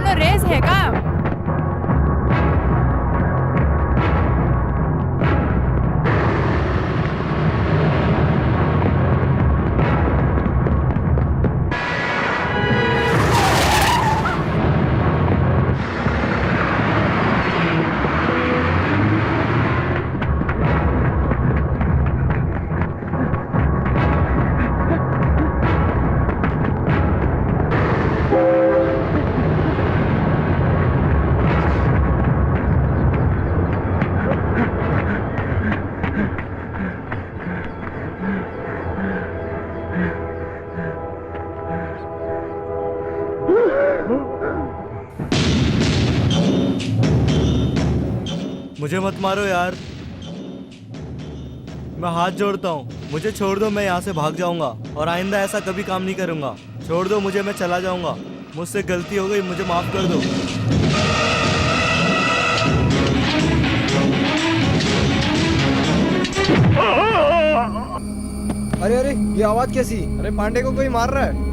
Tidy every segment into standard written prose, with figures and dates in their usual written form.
दोनों रेस है का? मुझे मत मारो यार, मैं हाथ जोड़ता हूँ, मुझे छोड़ दो, मैं यहाँ से भाग जाऊंगा और आइंदा ऐसा कभी काम नहीं करूंगा। छोड़ दो मुझे, मैं चला जाऊंगा, मुझसे गलती हो गई, मुझे माफ कर दो। अरे अरे, ये आवाज कैसी? अरे पांडे को कोई मार रहा है।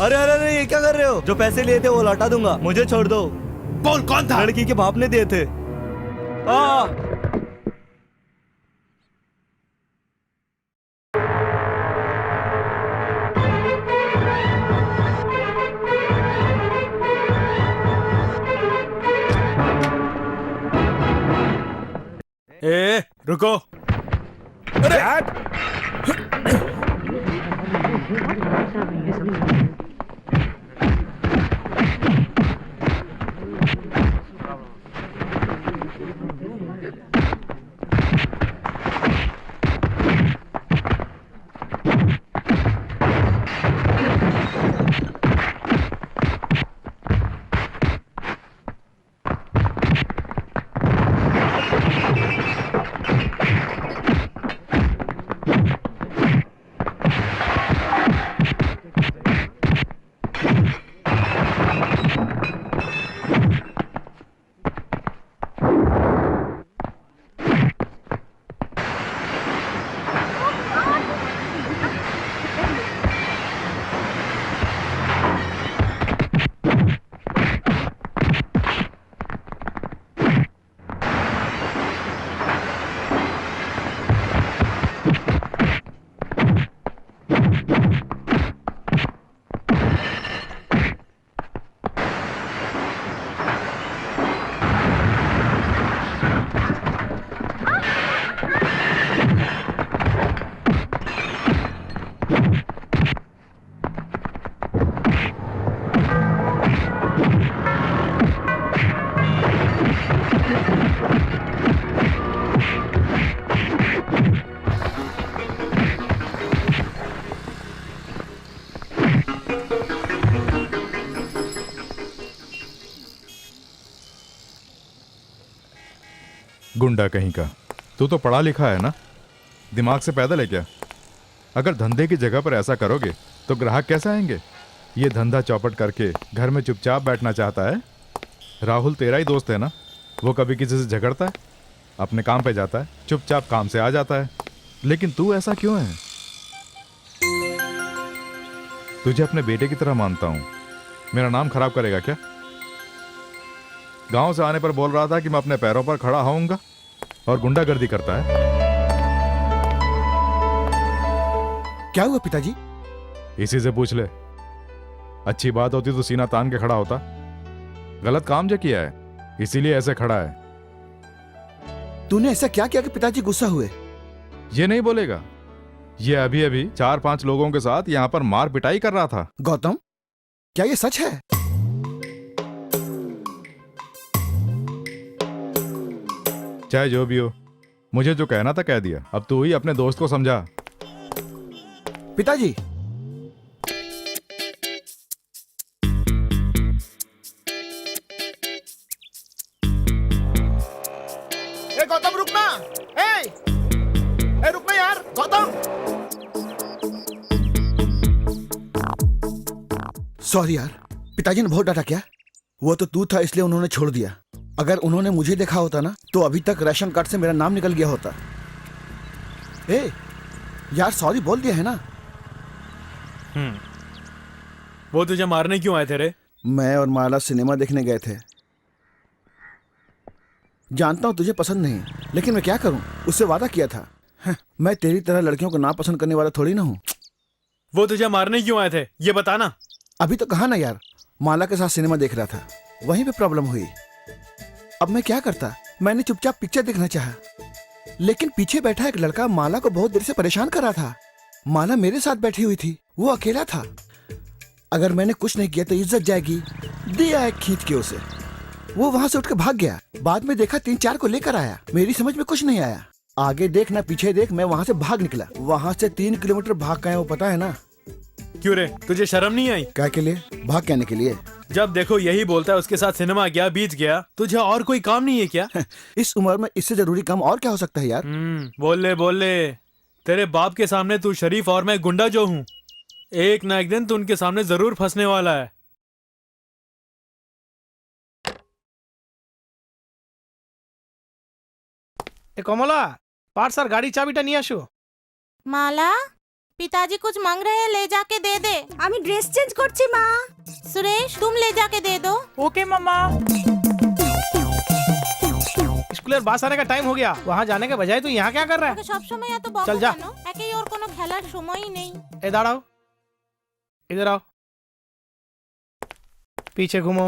अरे अरे अरे, ये क्या कर रहे हो? जो पैसे लिए थे वो लौटा दूंगा, मुझे छोड़ दो। बोल कौन था? लड़की के बाप ने दिए थे। ए रुको। अरे गुंडा कहीं का, तू तो पढ़ा लिखा है ना, दिमाग से पैदल है क्या? अगर धंधे की जगह पर ऐसा करोगे तो ग्राहक कैसे आएंगे? ये धंधा चौपट करके घर में चुपचाप बैठना चाहता है? राहुल तेरा ही दोस्त है ना? वो कभी किसी से झगड़ता है? अपने काम पे जाता है, चुपचाप काम से आ जाता है। लेकिन तू ऐसा क्यों है? तुझे अपने बेटे की तरह मानता हूं। मेरा नाम खराब करेगा क्या? गांव से आने पर बोल रहा था कि मैं अपने पैरों पर खड़ा होऊंगा और गुंडागर्दी करता है। क्या हुआ पिताजी? इसी से पूछ ले। अच्छी बात होती तो सीना तान के खड़ा होता। गलत काम जो किया है, इसीलिए ऐसे खड़ा है। तूने ऐसा क्या किया कि पिताजी गुस्सा हुए? ये नहीं बोलेगा। ये अभी अभी 4-5 लोगों के साथ यहाँ पर मार पिटाई कर रहा था। गौतम, क्या ये सच है? चाहे जो भी हो, मुझे जो कहना था कह दिया। अब तू ही अपने दोस्त को समझा। पिताजी, ए गौतम रुकना। ए रुकना यार गौतम। सॉरी यार, पिताजी ने बहुत डांटा क्या? वो तो तू था इसलिए उन्होंने छोड़ दिया। अगर उन्होंने मुझे देखा होता ना तो अभी तक राशन कार्ड से मेरा नाम निकल गया होता। ए यार, सॉरी बोल दिया है ना। वो तुझे मारने क्यों आए थे रे? मैं और माला सिनेमा देखने गए थे। जानता हूं तुझे पसंद नहीं, लेकिन मैं क्या करूं, उससे वादा किया था। मैं तेरी तरह लड़कियों को ना पसंद करने वाला थोड़ी ना हूं। वो तुझे मारने क्यों आए थे, ये बताना। अभी तो कहा ना यार, माला के साथ सिनेमा देख रहा था, वहीं पे प्रॉब्लम हुई। अब मैं क्या करता, मैंने चुपचाप पिक्चर देखना चाहा, लेकिन पीछे बैठा एक लड़का माला को बहुत देर से परेशान कर रहा था। माला मेरे साथ बैठी हुई थी, वो अकेला था। अगर मैंने कुछ नहीं किया तो इज्जत जाएगी। दिया एक खींच के उसे, वो वहां से उठ के भाग गया। बाद में देखा 3-4 को लेकर आया। मेरी समझ में कुछ नहीं आया। आगे देख ना पीछे देख, मैं वहां से भाग निकला। वहां से 3 किलोमीटर भाग गए, वो पता है ना। क्यों रे, तुझे शर्म नहीं आई? क्या के लिए? भाग कहने के लिए। जब देखो यही बोलता है, उसके साथ सिनेमा गया, बीच गया। तुझे और कोई काम नहीं है क्या? इस उम्र में इससे जरूरी काम और क्या हो सकता है यार। बोल ले। तेरे बाप के सामने तू शरीफ और मैं गुंडा जो हूँ। एक ना एक दिन तू उनके सामने जरूर फंसने वाला है। ए कमला, पार्ट सर गाड़ी चाबिटा নিয়ে আসো। माला, पिताजी कुछ मांग रहे हैं, ले जाके दे दे। আমি ड्रेस चेंज করছি মা। सुरेश, तुम ले जाके दे दो। ओके मामा। স্কুলের বাস আনে का टाइम हो गया। वहाँ जाने के बजाय तू यहाँ क्या कर रहा है? সব সময় এত বকো চল যা। কেন? একেই ওর কোনো খেলার সময়ই নেই। ए दाड़ाओ, इधर आओ, पीछे घूमो।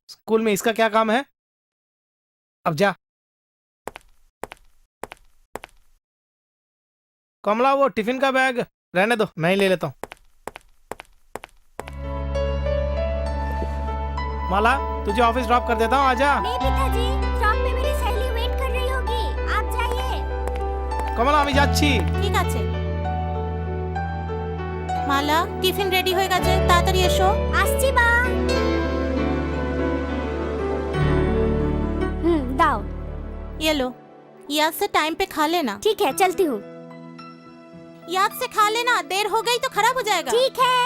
स्कूल में इसका क्या काम है? अब जा। कमला, वो टिफिन का बैग रहने दो, मैं ही ले लेता हूँ। माला, तुझे ऑफिस ड्रॉप कर देता हूँ, आजा। नहीं पिताजी, शॉप पे मेरी सहेली वेट कर रही होगी, आप जाइए। कमला, আমি যাচ্ছি। ঠিক আছে। মালা, টিফিন রেডি হয়ে গেছে, তাড়াতাড়ি এসো। আসছি মা। দাও। ये लो, याद से टाइम पे खा लेना। ठीक है, चलती हूँ। याद से खा लेना, देर हो गई तो खराब हो जाएगा। ठीक है।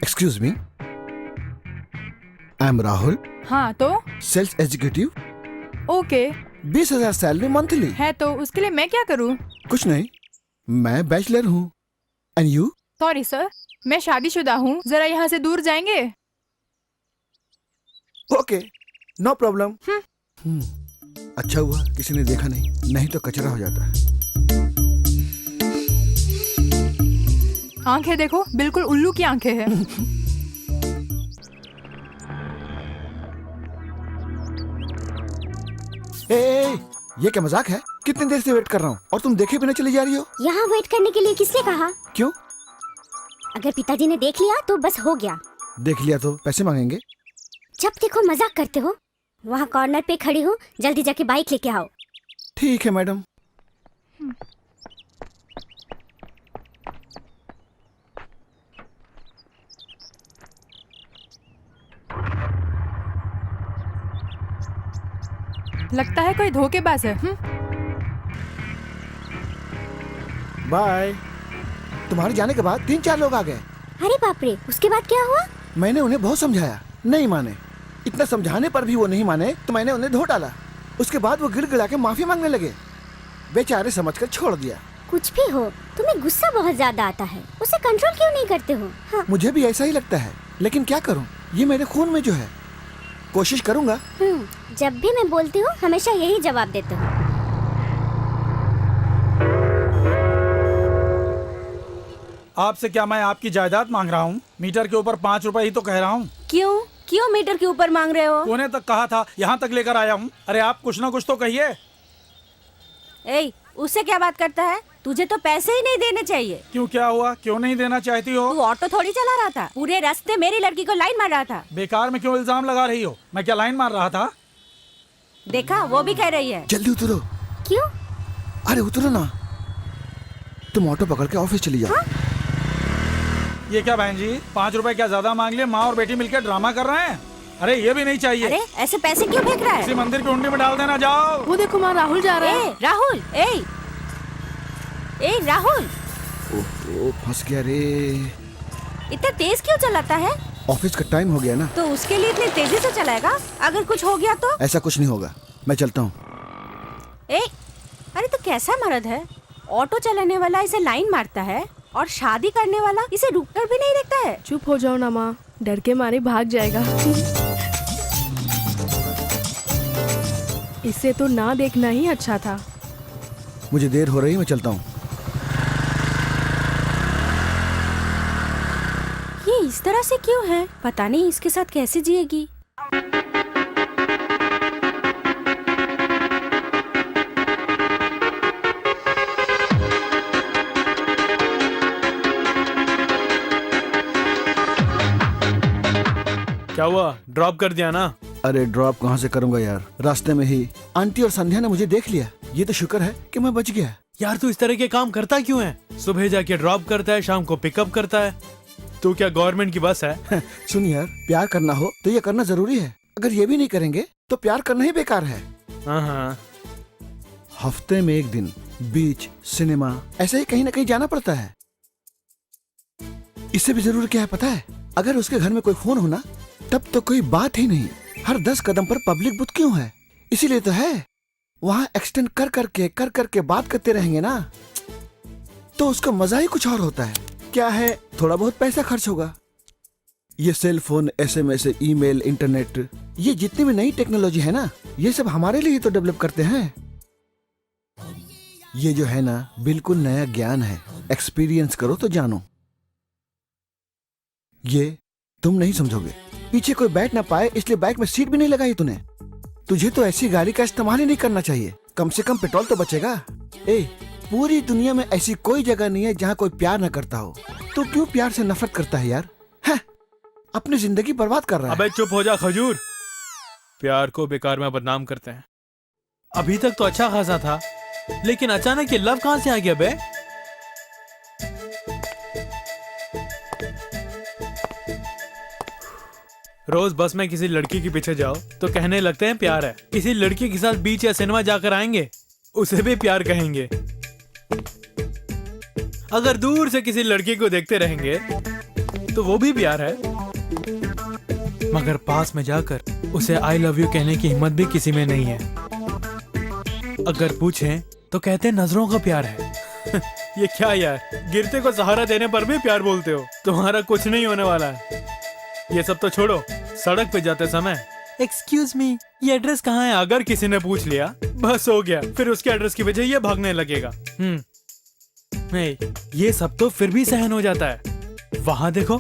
Excuse me, I am Rahul, हाँ तो sales executive. Okay 20,000 salary monthly है, तो उसके लिए मैं क्या करूँ? कुछ नहीं, मैं बैचलर हूँ। And you? सॉरी सर, मैं शादीशुदा हूँ, जरा यहाँ से दूर जाएंगे? Okay, no problem. अच्छा हुआ किसी ने देखा नहीं, नहीं तो कचरा हो जाता। आंखें देखो, बिल्कुल उल्लू की आंखें हैं। ए, ये क्या मजाक है? कितनी देर से वेट कर रहा हूँ और तुम देखे बिना चली जा रही हो। यहाँ वेट करने के लिए किसने कहा? क्यों? अगर पिताजी ने देख लिया तो बस हो गया। देख लिया तो पैसे मांगेंगे। जब देखो मजाक करते हो। वहाँ कॉर्नर पे खड़ी हूँ, जल्दी जाके बाइक लेके आओ। ठीक है मैडम। लगता है कोई धोखेबाज है। बाय। तुम्हारे जाने के बाद 3-4 लोग आ गए। अरे बाप रे, उसके बाद क्या हुआ? मैंने उन्हें बहुत समझाया, नहीं माने। इतना समझाने पर भी वो नहीं माने तो मैंने उन्हें धो डाला। उसके बाद वो गिड़गिड़ा के माफी मांगने लगे। बेचारे समझकर छोड़ दिया। कुछ भी हो, तुम्हें गुस्सा बहुत ज्यादा आता है, उसे कंट्रोल क्यों नहीं करते हो? हाँ। मुझे भी ऐसा ही लगता है, लेकिन क्या करूं, ये मेरे खून में जो है। कोशिश करूंगा। जब भी मैं बोलती हूँ हमेशा यही जवाब देते हो। आपसे क्या मैं आपकी जायदाद मांग रहा हूँ? मीटर के ऊपर 5 रुपए ही तो कह रहा हूँ। क्यों क्यों मीटर के ऊपर मांग रहे हो? कोने तक कहा था, यहाँ तक लेकर आया हूँ। अरे आप कुछ ना कुछ तो कहिए। ए, उससे क्या बात करता है? तुझे तो पैसे ही नहीं देने चाहिए। क्यों, क्या हुआ? क्यों नहीं देना चाहती हो? तू ऑटो थोड़ी चला रहा था, पूरे रास्ते मेरी लड़की को लाइन मार रहा था। बेकार में क्यों इल्जाम लगा रही हो? मैं क्या लाइन मार रहा था? देखा, वो भी कह रही है। जल्दी उतरो। क्यों? अरे उतरो ना, तुम ऑटो पकड़ के ऑफिस चली जाओ। ये क्या बहन जी, 5 रुपए क्या ज्यादा मांग लिए? माँ और बेटी मिलकर ड्रामा कर रहे हैं। अरे ये भी नहीं चाहिए। अरे ऐसे पैसे क्यों फेंक रहा है? किसी मंदिर की हुंडी में डाल देना, जाओ। वो देखो माँ, राहुल जा रहा है। राहुल, ए राहुल, ओह, फंस गया रे। इतना तेज क्यों चलाता है? ऑफिस का टाइम हो गया ना। तो उसके लिए इतनी तेजी से चलाएगा? अगर कुछ हो गया तो? ऐसा कुछ नहीं होगा, मैं चलता हूँ। अरे तो कैसा मर्द है? ऑटो चलाने वाला इसे लाइन मारता है और शादी करने वाला इसे रुककर भी नहीं देखता है। चुप हो जाओ ना माँ, डर के मारे भाग जाएगा। इसे तो ना देखना ही अच्छा था। मुझे देर हो रही है, मैं चलता हूँ। ये इस तरह से क्यों है? पता नहीं इसके साथ कैसे जिएगी। क्या हुआ, ड्रॉप कर दिया ना? अरे ड्रॉप कहाँ से करूंगा यार, रास्ते में ही आंटी और संध्या ने मुझे देख लिया। ये तो शुक्र है कि मैं बच गया। यार तू इस तरह के काम करता क्यों है? सुबह जाके ड्रॉप करता है, शाम को पिकअप करता है। तू क्या गवर्नमेंट की बस है? सुन यार, प्यार करना हो तो ये करना जरूरी है। अगर ये भी नहीं करेंगे तो प्यार करना ही बेकार है। हाँ। हफ्ते में 1 दिन बीच, सिनेमा, ऐसे ही कहीं ना कहीं जाना पड़ता है। इससे भी जरूरी क्या है पता है? अगर उसके घर में कोई फोन हो ना, तब तो कोई बात ही नहीं। हर 10 कदम पर पब्लिक बूथ क्यों है? इसीलिए तो है। वहाँ एक्सटेंड कर करके बात करते रहेंगे ना, तो उसका मजा ही कुछ और होता है। क्या है, थोड़ा बहुत पैसा खर्च होगा। ये cell phone, SMS, email, internet, ये जितनी भी नई टेक्नोलॉजी है ना, ये सब हमारे लिए ही तो डेवलप करते हैं। ये जो है ना, बिल्कुल नया ज्ञान है। एक्सपीरियंस करो तो जानो। ये तुम नहीं समझोगे। पीछे कोई बैठ ना पाए इसलिए बाइक में सीट भी नहीं लगाई तूने। तुझे तो ऐसी गाड़ी का इस्तेमाल ही नहीं करना चाहिए। कम से कम पेट्रोल तो बचेगा। पूरी दुनिया में ऐसी कोई जगह नहीं है जहाँ कोई प्यार न करता हो। तो क्यों प्यार से नफरत करता है यार? है, अपनी जिंदगी बर्बाद कर रहा है। अबे चुप हो जा खजूर। प्यार को बेकार में बदनाम करते हैं। अभी तक तो अच्छा खासा था, लेकिन अचानक ये लव कहाँ से आ गया बे? रोज बस में किसी लड़की के पीछे जाओ तो कहने लगते हैं प्यार है। किसी लड़की के साथ बीच या सिनेमा जाकर आएंगे, उसे भी प्यार कहेंगे। अगर दूर से किसी लड़की को देखते रहेंगे तो वो भी प्यार है। मगर पास में जाकर उसे आई लव यू कहने की हिम्मत भी किसी में नहीं है। अगर पूछें तो कहते हैं नजरों का प्यार है। ये क्या यार, गिरते को सहारा देने पर भी प्यार बोलते हो? तुम्हारा कुछ नहीं होने वाला है। ये सब तो छोड़ो, सड़क पे जाते समय एक्सक्यूज मी, ये एड्रेस कहाँ है? अगर किसी ने पूछ लिया, बस हो गया। फिर उसके एड्रेस की वजह ये भागने लगेगा। नहीं, ये सब तो फिर भी सहन हो जाता है। वहां देखो,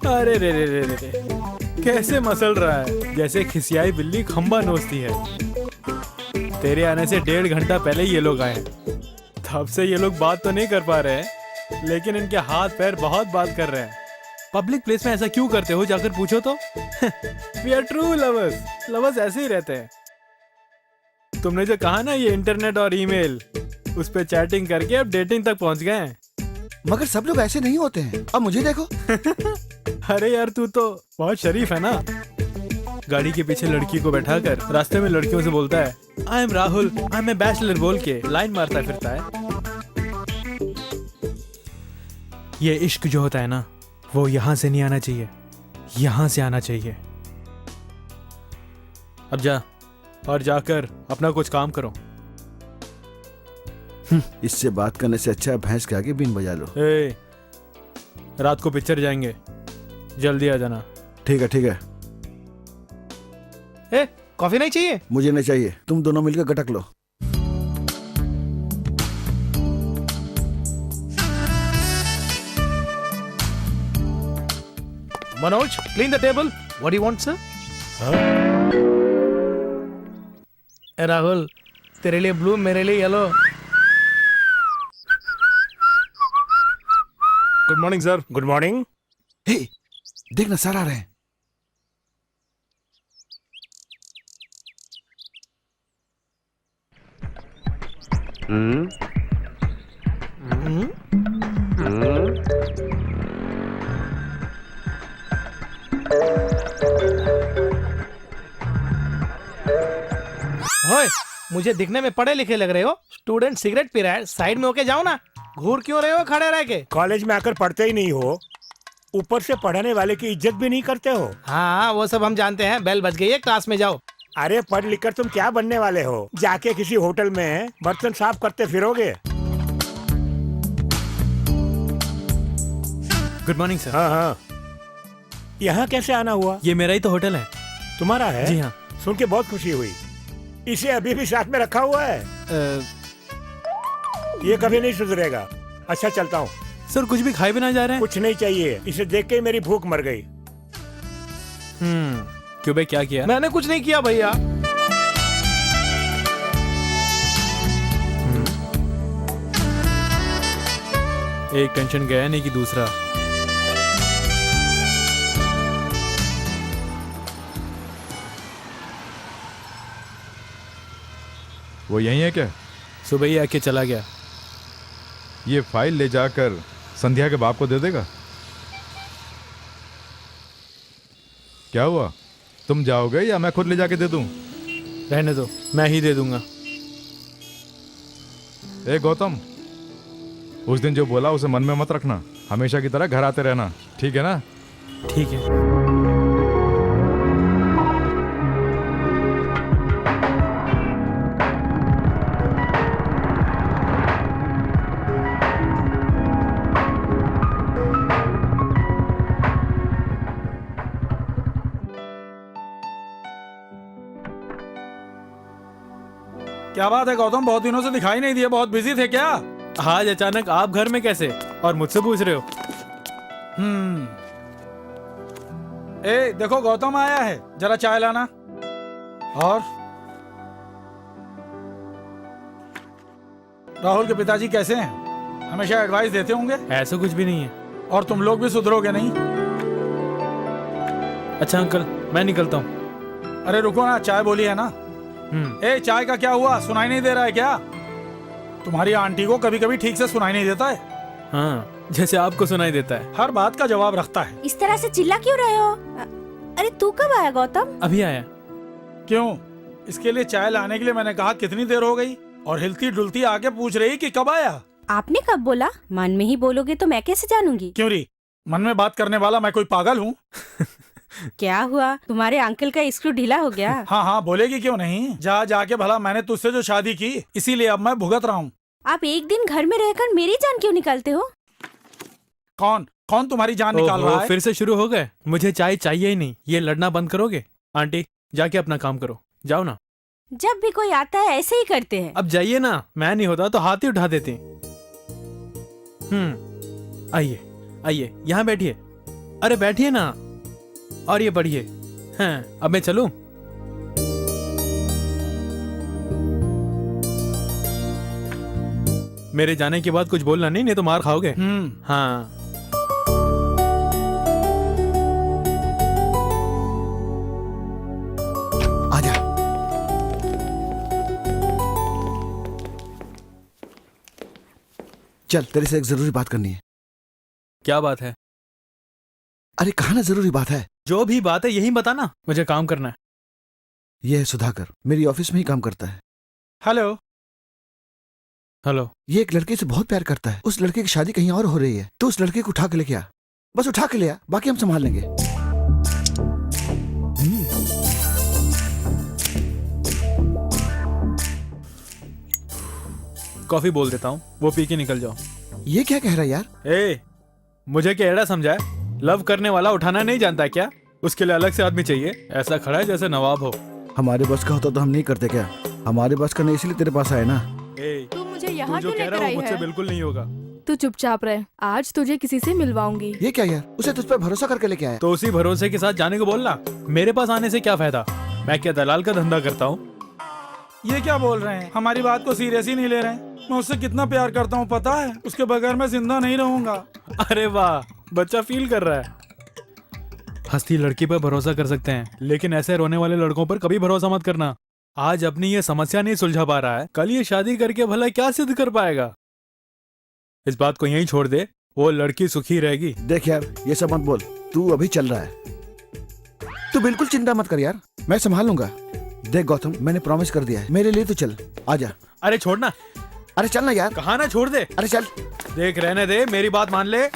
अरे रे रे रे रे, कैसे मसल रहा है, जैसे खिसियाई बिल्ली खंबा नोचती है। तेरे आने से 1.5 घंटा पहले ये लोग आए हैं। तब से ये लोग बात तो नहीं कर पा रहे हैं, लेकिन इनके हाथ पैर बहुत बात कर रहे हैं। पब्लिक प्लेस में ऐसा क्यों करते हो, जाकर पूछो तो। We are true lovers. Lovers ऐसे ही रहते हैं। तुमने जो कहा ना, ये इंटरनेट और ईमेल, उस पे चैटिंग करके अब डेटिंग तक पहुंच गए हैं। मगर सब लोग ऐसे नहीं होते हैं। अब मुझे देखो। अरे यार, तू तो बहुत शरीफ है ना। गाड़ी के पीछे लड़की को बैठाकर रास्ते में लड़कियों से बोलता है I am Rahul, I am a bachelor बोल के लाइन मारता फिरता है। ये इश्क जो होता है ना, वो यहाँ से नहीं आना चाहिए, यहाँ से आना चाहिए। अब जा और जाकर अपना कुछ काम करो। इससे बात करने से अच्छा है भैंस के आगे बीन बजा लो। ए, रात को पिक्चर जाएंगे, जल्दी आ जाना। ठीक है ठीक है। ए, कॉफी नहीं चाहिए? मुझे नहीं चाहिए, तुम दोनों मिलकर गटक लो। Manoj, clean the table. What do you want sir? ए राहुल, तेरे लिए ब्लू, मेरे लिए yellow. Good morning sir. Good morning. Hey, देखना सर आ रहे हैं। ओए, मुझे दिखने में पढ़े लिखे लग रहे हो। स्टूडेंट सिगरेट पी रहा है, साइड में होके जाओ ना। घूर क्यों रहे हो खड़े रह के? कॉलेज में आकर पढ़ते ही नहीं हो, ऊपर से पढ़ाने वाले की इज्जत भी नहीं करते हो। हाँ, वो सब हम जानते हैं। बेल बज गई है, क्लास में जाओ। अरे पढ़ लिख कर तुम क्या बनने वाले हो? जाके किसी होटल में बर्तन साफ करते फिरोगे। Good morning sir. हाँ हाँ, यहाँ कैसे आना हुआ? ये मेरा ही तो होटल है। तुम्हारा है? जी हाँ। सुन के बहुत खुशी हुई। इसे अभी भी साथ में रखा हुआ है? ये कभी नहीं सुधरेगा। अच्छा चलता हूँ। सर कुछ भी खाए बिना जा रहे हैं? कुछ नहीं चाहिए, इसे देख के ही मेरी भूख मर गई। क्यों भाई, क्या किया? मैंने कुछ नहीं किया भैया। एक टेंशन गया नहीं कि दूसरा। वो यही है क्या? सुबह ही आके चला गया। ये फाइल ले जाकर संध्या के बाप को दे देगा? क्या हुआ, तुम जाओगे या मैं खुद ले जाके दे दूं? रहने दो, मैं ही दे दूंगा। ए गौतम, उस दिन जो बोला उसे मन में मत रखना, हमेशा की तरह घर आते रहना, ठीक है ना? ठीक है। क्या बात है गौतम, बहुत दिनों से दिखाई नहीं दिए, बहुत बिजी थे क्या? आज अचानक आप घर में कैसे, और मुझसे पूछ रहे हो? ए देखो गौतम आया है, जरा चाय लाना। और राहुल के पिताजी कैसे हैं? हमेशा एडवाइस देते होंगे। ऐसा कुछ भी नहीं है। और तुम लोग भी सुधरोगे नहीं। अच्छा अंकल, मैं निकलता हूँ। अरे रुको ना, चाय बोली है ना। ए चाय का क्या हुआ, सुनाई नहीं दे रहा है क्या? तुम्हारी आंटी को कभी कभी ठीक से सुनाई नहीं देता है। हाँ, जैसे आपको सुनाई देता है। हर बात का जवाब रखता है। इस तरह से चिल्ला क्यों रहे हो? अरे तू कब आया गौतम? अभी आया। क्यों? इसके लिए चाय लाने के लिए मैंने कहा कितनी देर हो गई, और हिलती डुलती आके पूछ रही कि कब आया। आपने कब बोला? मन में ही बोलोगे तो मैं कैसे जानूंगी? क्यों री, मन में बात करने वाला मैं कोई पागल हूँ? क्या हुआ, तुम्हारे अंकल का स्क्रू ढीला हो गया? हाँ हाँ, बोलेगी क्यों नहीं। जा जाके भला मैंने तुझसे जो शादी की, इसीलिए अब मैं भुगत रहा हूँ। आप एक दिन घर में रहकर मेरी जान क्यों निकालते हो? कौन कौन तुम्हारी जान निकाल रहा है? फिर से शुरू हो गए। मुझे चाय चाहिए ही नहीं। ये लड़ना बंद करोगे? आंटी जाके अपना काम करो, जाओ ना। जब भी कोई आता है ऐसे ही करते हैं। अब जाइए ना, मैं नहीं होता तो हाथ ही उठा देते। आइए आइए, यहाँ बैठिए। अरे बैठिए ना, और ये पढ़िए। हाँ, अब मैं चलूं? मेरे जाने के बाद कुछ बोलना नहीं तो मार खाओगे। हाँ। आजा। चल, तेरे से एक जरूरी बात करनी है। क्या बात है? अरे कहा ना जरूरी बात है। जो भी बात है यही बताना, मुझे काम करना है। ये है सुधाकर, मेरी ऑफिस में ही काम करता है। Hello hello. ये एक लड़के से बहुत प्यार करता है। उस लड़के की शादी कहीं और हो रही है, तो उस लड़के को उठा के लेके आ। बस उठा के ले आ, बाकी हम संभाल लेंगे। कॉफी बोल देता हूँ, वो पी के निकल जाओ। ये क्या कह रहा है यार? ए, मुझे क्या एड़ा समझा है? लव करने वाला उठाना नहीं जानता क्या? उसके लिए अलग से आदमी चाहिए। ऐसा खड़ा है जैसे नवाब हो। हमारे बस का होता तो हम नहीं करते क्या? हमारे बस का नहीं, इसलिए तेरे पास आए ना। ए, तू मुझे तू यहाँ जो क्यों कह लेकर रहा आई हूँ मुझसे है? बिल्कुल नहीं होगा। तू चुपचाप रहे, आज तुझे किसी से मिलवाऊंगी। ये क्या यार? उसे तुझ पर भरोसा करके लेके आया। तो उसी भरोसे के साथ जाने को बोलना। मेरे पास आने से क्या फायदा? मैं क्या दलाल का धंधा करता हूँ? ये क्या बोल रहे हैं? हमारी बात को सीरियस ही नहीं ले रहे हैं। मैं उससे कितना प्यार करता हूँ पता है? उसके बगैर मैं जिंदा नहीं रहूंगा। अरे वाह, बच्चा फील कर रहा है। हंसती लड़की पर भरोसा कर सकते हैं, लेकिन ऐसे रोने वाले लड़कों पर कभी भरोसा मत करना। आज अपनी ये समस्या नहीं सुलझा पा रहा है, कल ये शादी करके भला क्या सिद्ध कर पाएगा? इस बात को यहीं छोड़ दे, वो लड़की सुखी रहेगी। देख यार, ये सब मत बोल, तू अभी चल रहा है। तू बिल्कुल चिंता मत कर यार, मैं संभाल लूंगा। देख गौतम, मैंने प्रॉमिस कर दिया है, मेरे लिए तो चल, आजा। अरे छोड़ना। अरे चल ना यार। कहा ना छोड़ दे। अरे चल। देख, रहने दे, मेरी बात मान ले।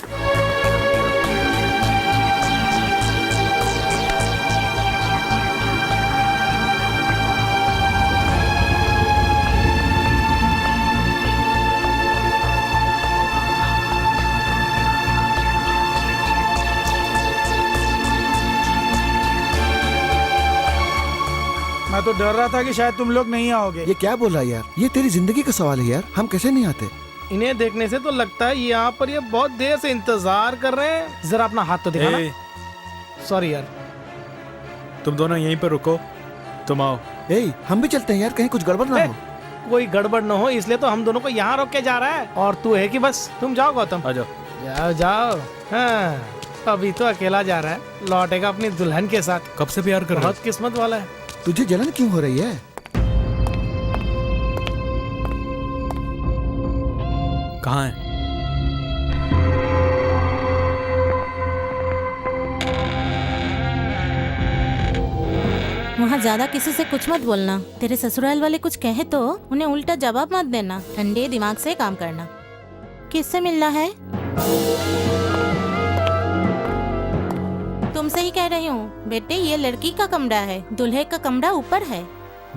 मैं तो डर रहा था कि शायद तुम लोग नहीं आओगे। ये क्या बोल रहा है यार? ये तेरी जिंदगी का सवाल है यार, हम कैसे नहीं आते? इन्हें देखने से तो लगता है यहाँ पर ये बहुत देर से इंतजार कर रहे हैं। जरा अपना हाथ तो दिखाना। सॉरी यार। तुम दोनों यहीं पर रुको, तुम आओ। हम भी चलते हैं यार, कहीं कुछ गड़बड़ ना हो। कोई गड़बड़ न हो इसलिए तो हम दोनों को यहाँ रोक के जा रहा है। और तू है कि बस तुम जाओ गौतम। आ जाओ। जाओ जाओ। हाँ, अभी तो अकेला जा रहा है, लौटेगा अपनी दुल्हन के साथ। कब से प्यार कर रहा है? बहुत किस्मत वाला है। तुझे जलन क्यों हो रही है? कहाँ है? वहाँ ज्यादा किसी से कुछ मत बोलना। तेरे ससुराल वाले कुछ कहे तो उन्हें उल्टा जवाब मत देना। ठंडे दिमाग से काम करना। किससे मिलना है? तुमसे ही कह रही हूँ बेटे, ये लड़की का कमरा है, दूल्हे का कमरा ऊपर है।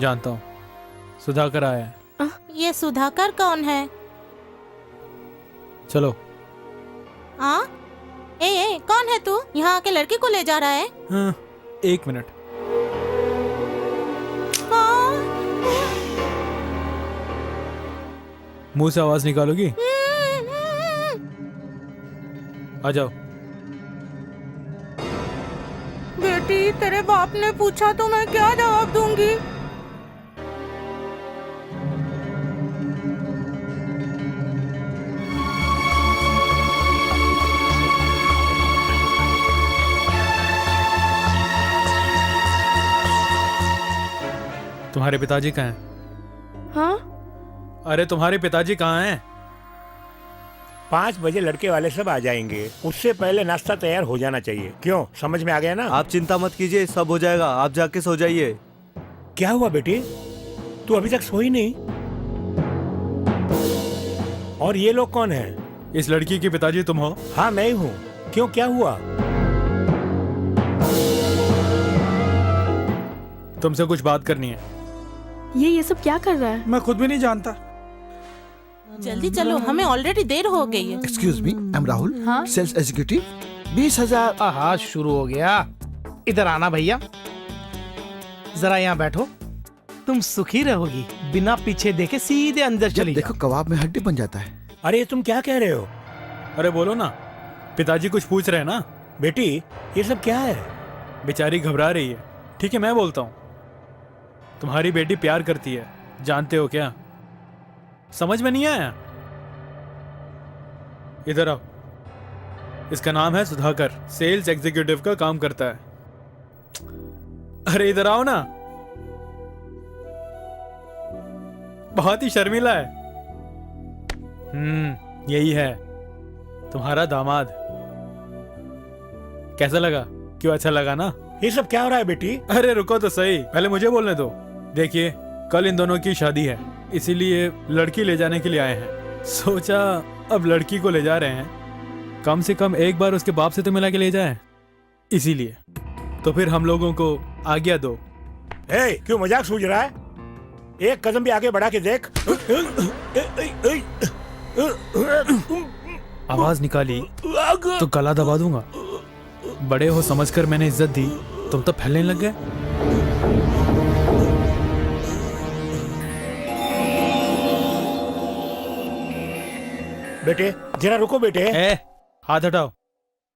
जानता हूँ, सुधाकर आया है। ये सुधाकर कौन है? चलो। ए, कौन है तू? यहाँ आके लड़की को ले जा रहा है? हाँ, 1 मिनट। मुंह से आवाज निकालोगी? आ जाओ। बेटी, तेरे बाप ने पूछा तो मैं क्या जवाब दूंगी? तुम्हारे पिताजी कहाँ हैं? हाँ? अरे तुम्हारे पिताजी कहाँ हैं? 5 बजे लड़के वाले सब आ जाएंगे, उससे पहले नाश्ता तैयार हो जाना चाहिए। क्यों, समझ में आ गया ना? आप चिंता मत कीजिए, सब हो जाएगा, आप जाके सो जाइए। क्या हुआ बेटी, तू अभी तक सोई नहीं? और ये लोग कौन हैं? इस लड़की के पिताजी तुम हो? हाँ, मैं ही हूँ। क्यों, क्या हुआ? तुमसे कुछ बात करनी है। ये सब क्या कर रहा है? मैं खुद भी नहीं जानता। जल्दी चलो, हमें ऑलरेडी देर हो गई है। Excuse me, I am Rahul, हाँ? Sales executive. 20,000। आहा, शुरू हो गया। इधर आना भैया, जरा यहाँ बैठो। तुम सुखी रहोगी, बिना पीछे देखे सीधे अंदर चली देखो, कबाब में हड्डी बन जाता है। अरे तुम क्या कह रहे हो? अरे बोलो ना, पिताजी कुछ पूछ रहे हैं ना। बेटी, ये सब क्या है? बेचारी घबरा रही है। ठीक है, मैं बोलता हूँ। तुम्हारी बेटी प्यार करती है, जानते हो क्या? समझ में नहीं आया? इधर आओ। इसका नाम है सुधाकर, सेल्स एग्जीक्यूटिव का काम करता है। अरे इधर आओ ना। बहुत ही शर्मीला है। यही है तुम्हारा दामाद। कैसा लगा? क्यों अच्छा लगा ना? ये सब क्या हो रहा है बेटी? अरे रुको तो सही, पहले मुझे बोलने दो। देखिए, कल इन दोनों की शादी है, इसीलिए लड़की ले जाने के लिए आए हैं। सोचा अब लड़की को ले जा रहे हैं, कम से कम एक बार उसके बाप से तो मिला के ले जाए, इसीलिए। तो फिर हम लोगों को आज्ञा दो। क्यों मजाक सूझ रहा है? एक कदम भी आगे बढ़ा के देख। आवाज निकाली तो गला दबा दूंगा। बड़े हो समझकर मैंने इज्जत दी, तुम तो फैलने लग गए। बेटे जरा रुको बेटे। हाथ हटाओ।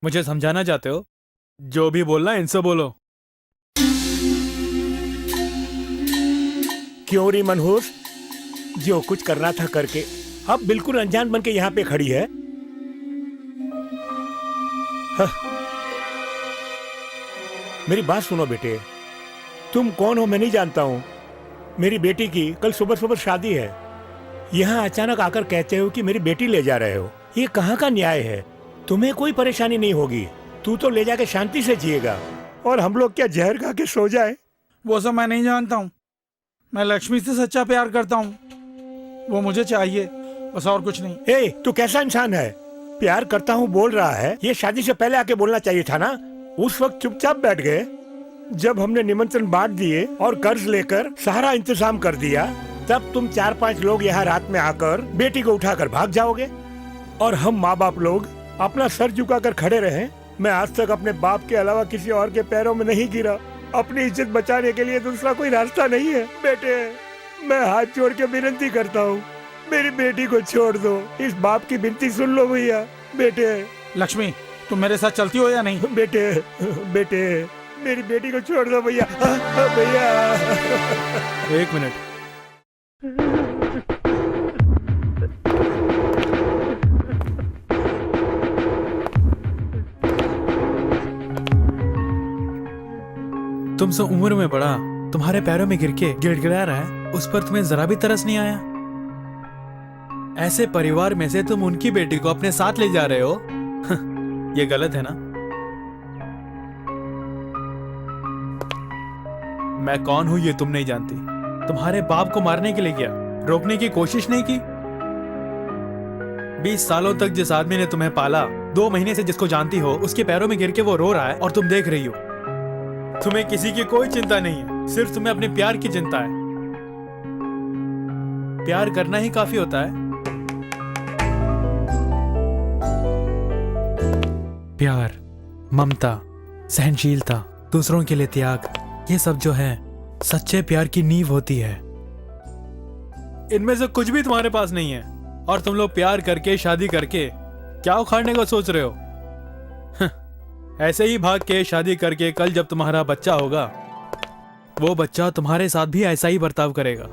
मुझे समझाना चाहते हो? जो भी बोलना इनसे बोलो। क्यों री मनहूस, जो कुछ करना था करके अब बिल्कुल अनजान बन के यहाँ पे खड़ी है। मेरी बात सुनो बेटे, तुम कौन हो मैं नहीं जानता हूँ। मेरी बेटी की कल सुबह सुबह शादी है, यहाँ अचानक आकर कहते हो कि मेरी बेटी ले जा रहे हो। ये कहाँ का न्याय है? तुम्हें कोई परेशानी नहीं होगी, तू तो ले जाके शांति से जिएगा, और हम लोग क्या जहर खा के सो जाए? वो सब मैं नहीं जानता हूँ। मैं लक्ष्मी से सच्चा प्यार करता हूँ, वो मुझे चाहिए, बस और कुछ नहीं। तू कैसा इंसान है? प्यार करता हूँ बोल रहा है, ये शादी से पहले आके बोलना चाहिए था ना। उस वक्त चुपचाप बैठ गए जब हमने निमंत्रण बांट दिए और कर्ज लेकर सारा इंतजाम कर दिया। तब तुम 4-5 लोग यहाँ रात में आकर बेटी को उठाकर भाग जाओगे, और हम माँ बाप लोग अपना सर झुकाकर खड़े रहे। मैं आज तक अपने बाप के अलावा किसी और के पैरों में नहीं गिरा। अपनी इज्जत बचाने के लिए दूसरा कोई रास्ता नहीं है। बेटे, मैं हाथ जोड़ के विनती करता हूँ, मेरी बेटी को छोड़ दो। इस बाप की विनती सुन लो भैया। बेटे। लक्ष्मी, तुम मेरे साथ चलती हो या नहीं? बेटे बेटे, मेरी बेटी को छोड़ दो भैया। भैया 1 मिनट। तुमसे उम्र में बड़ा तुम्हारे पैरों में गिर के गिड़गिड़ा रहा है, उस पर तुम्हें जरा भी तरस नहीं आया? ऐसे परिवार में से तुम उनकी बेटी को अपने साथ ले जा रहे हो, ये गलत है ना? मैं कौन हूं ये तुम नहीं जानती। तुम्हारे बाप को मारने के लिए किया, रोकने की कोशिश नहीं की। 20 सालों तक जिस आदमी ने तुम्हें पाला, 2 महीने से जिसको जानती हो, उसके पैरों में गिर के वो रो रहा है और तुम देख रही हो। तुम्हें किसी की कोई चिंता नहीं है, सिर्फ तुम्हें अपने प्यार की चिंता है। प्यार करना ही काफी होता है। प्यार, ममता, सहनशीलता, दूसरों के लिए त्याग, ये सब जो है सच्चे प्यार की नींव होती है। इनमें से कुछ भी तुम्हारे पास नहीं है, और तुम लोग प्यार करके शादी करके क्या उखाड़ने को सोच रहे हो? ऐसे ही भाग के शादी करके कल जब तुम्हारा बच्चा होगा, वो बच्चा तुम्हारे साथ भी ऐसा ही बर्ताव करेगा।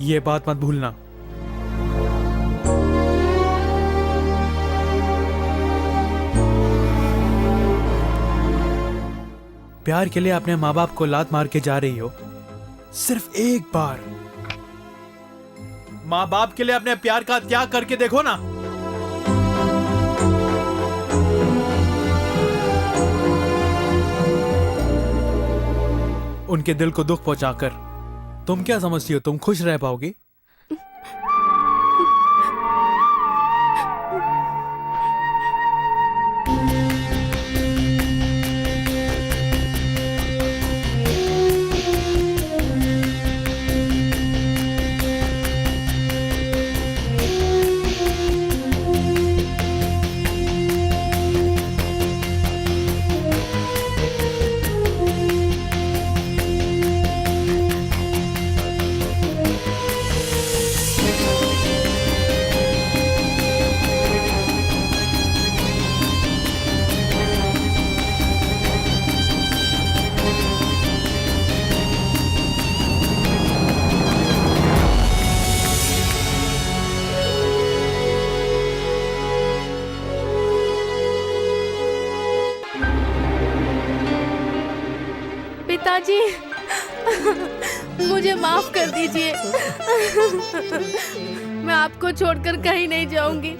ये बात मत भूलना। प्यार के लिए अपने माँ बाप को लात मार के जा रही हो, सिर्फ एक बार माँ बाप के लिए अपने प्यार का त्याग करके देखो ना। उनके दिल को दुख पहुंचाकर तुम क्या समझती हो तुम खुश रह पाओगी? पिताजी, मुझे माफ कर दीजिए। मैं आपको छोड़कर कहीं नहीं जाऊंगी।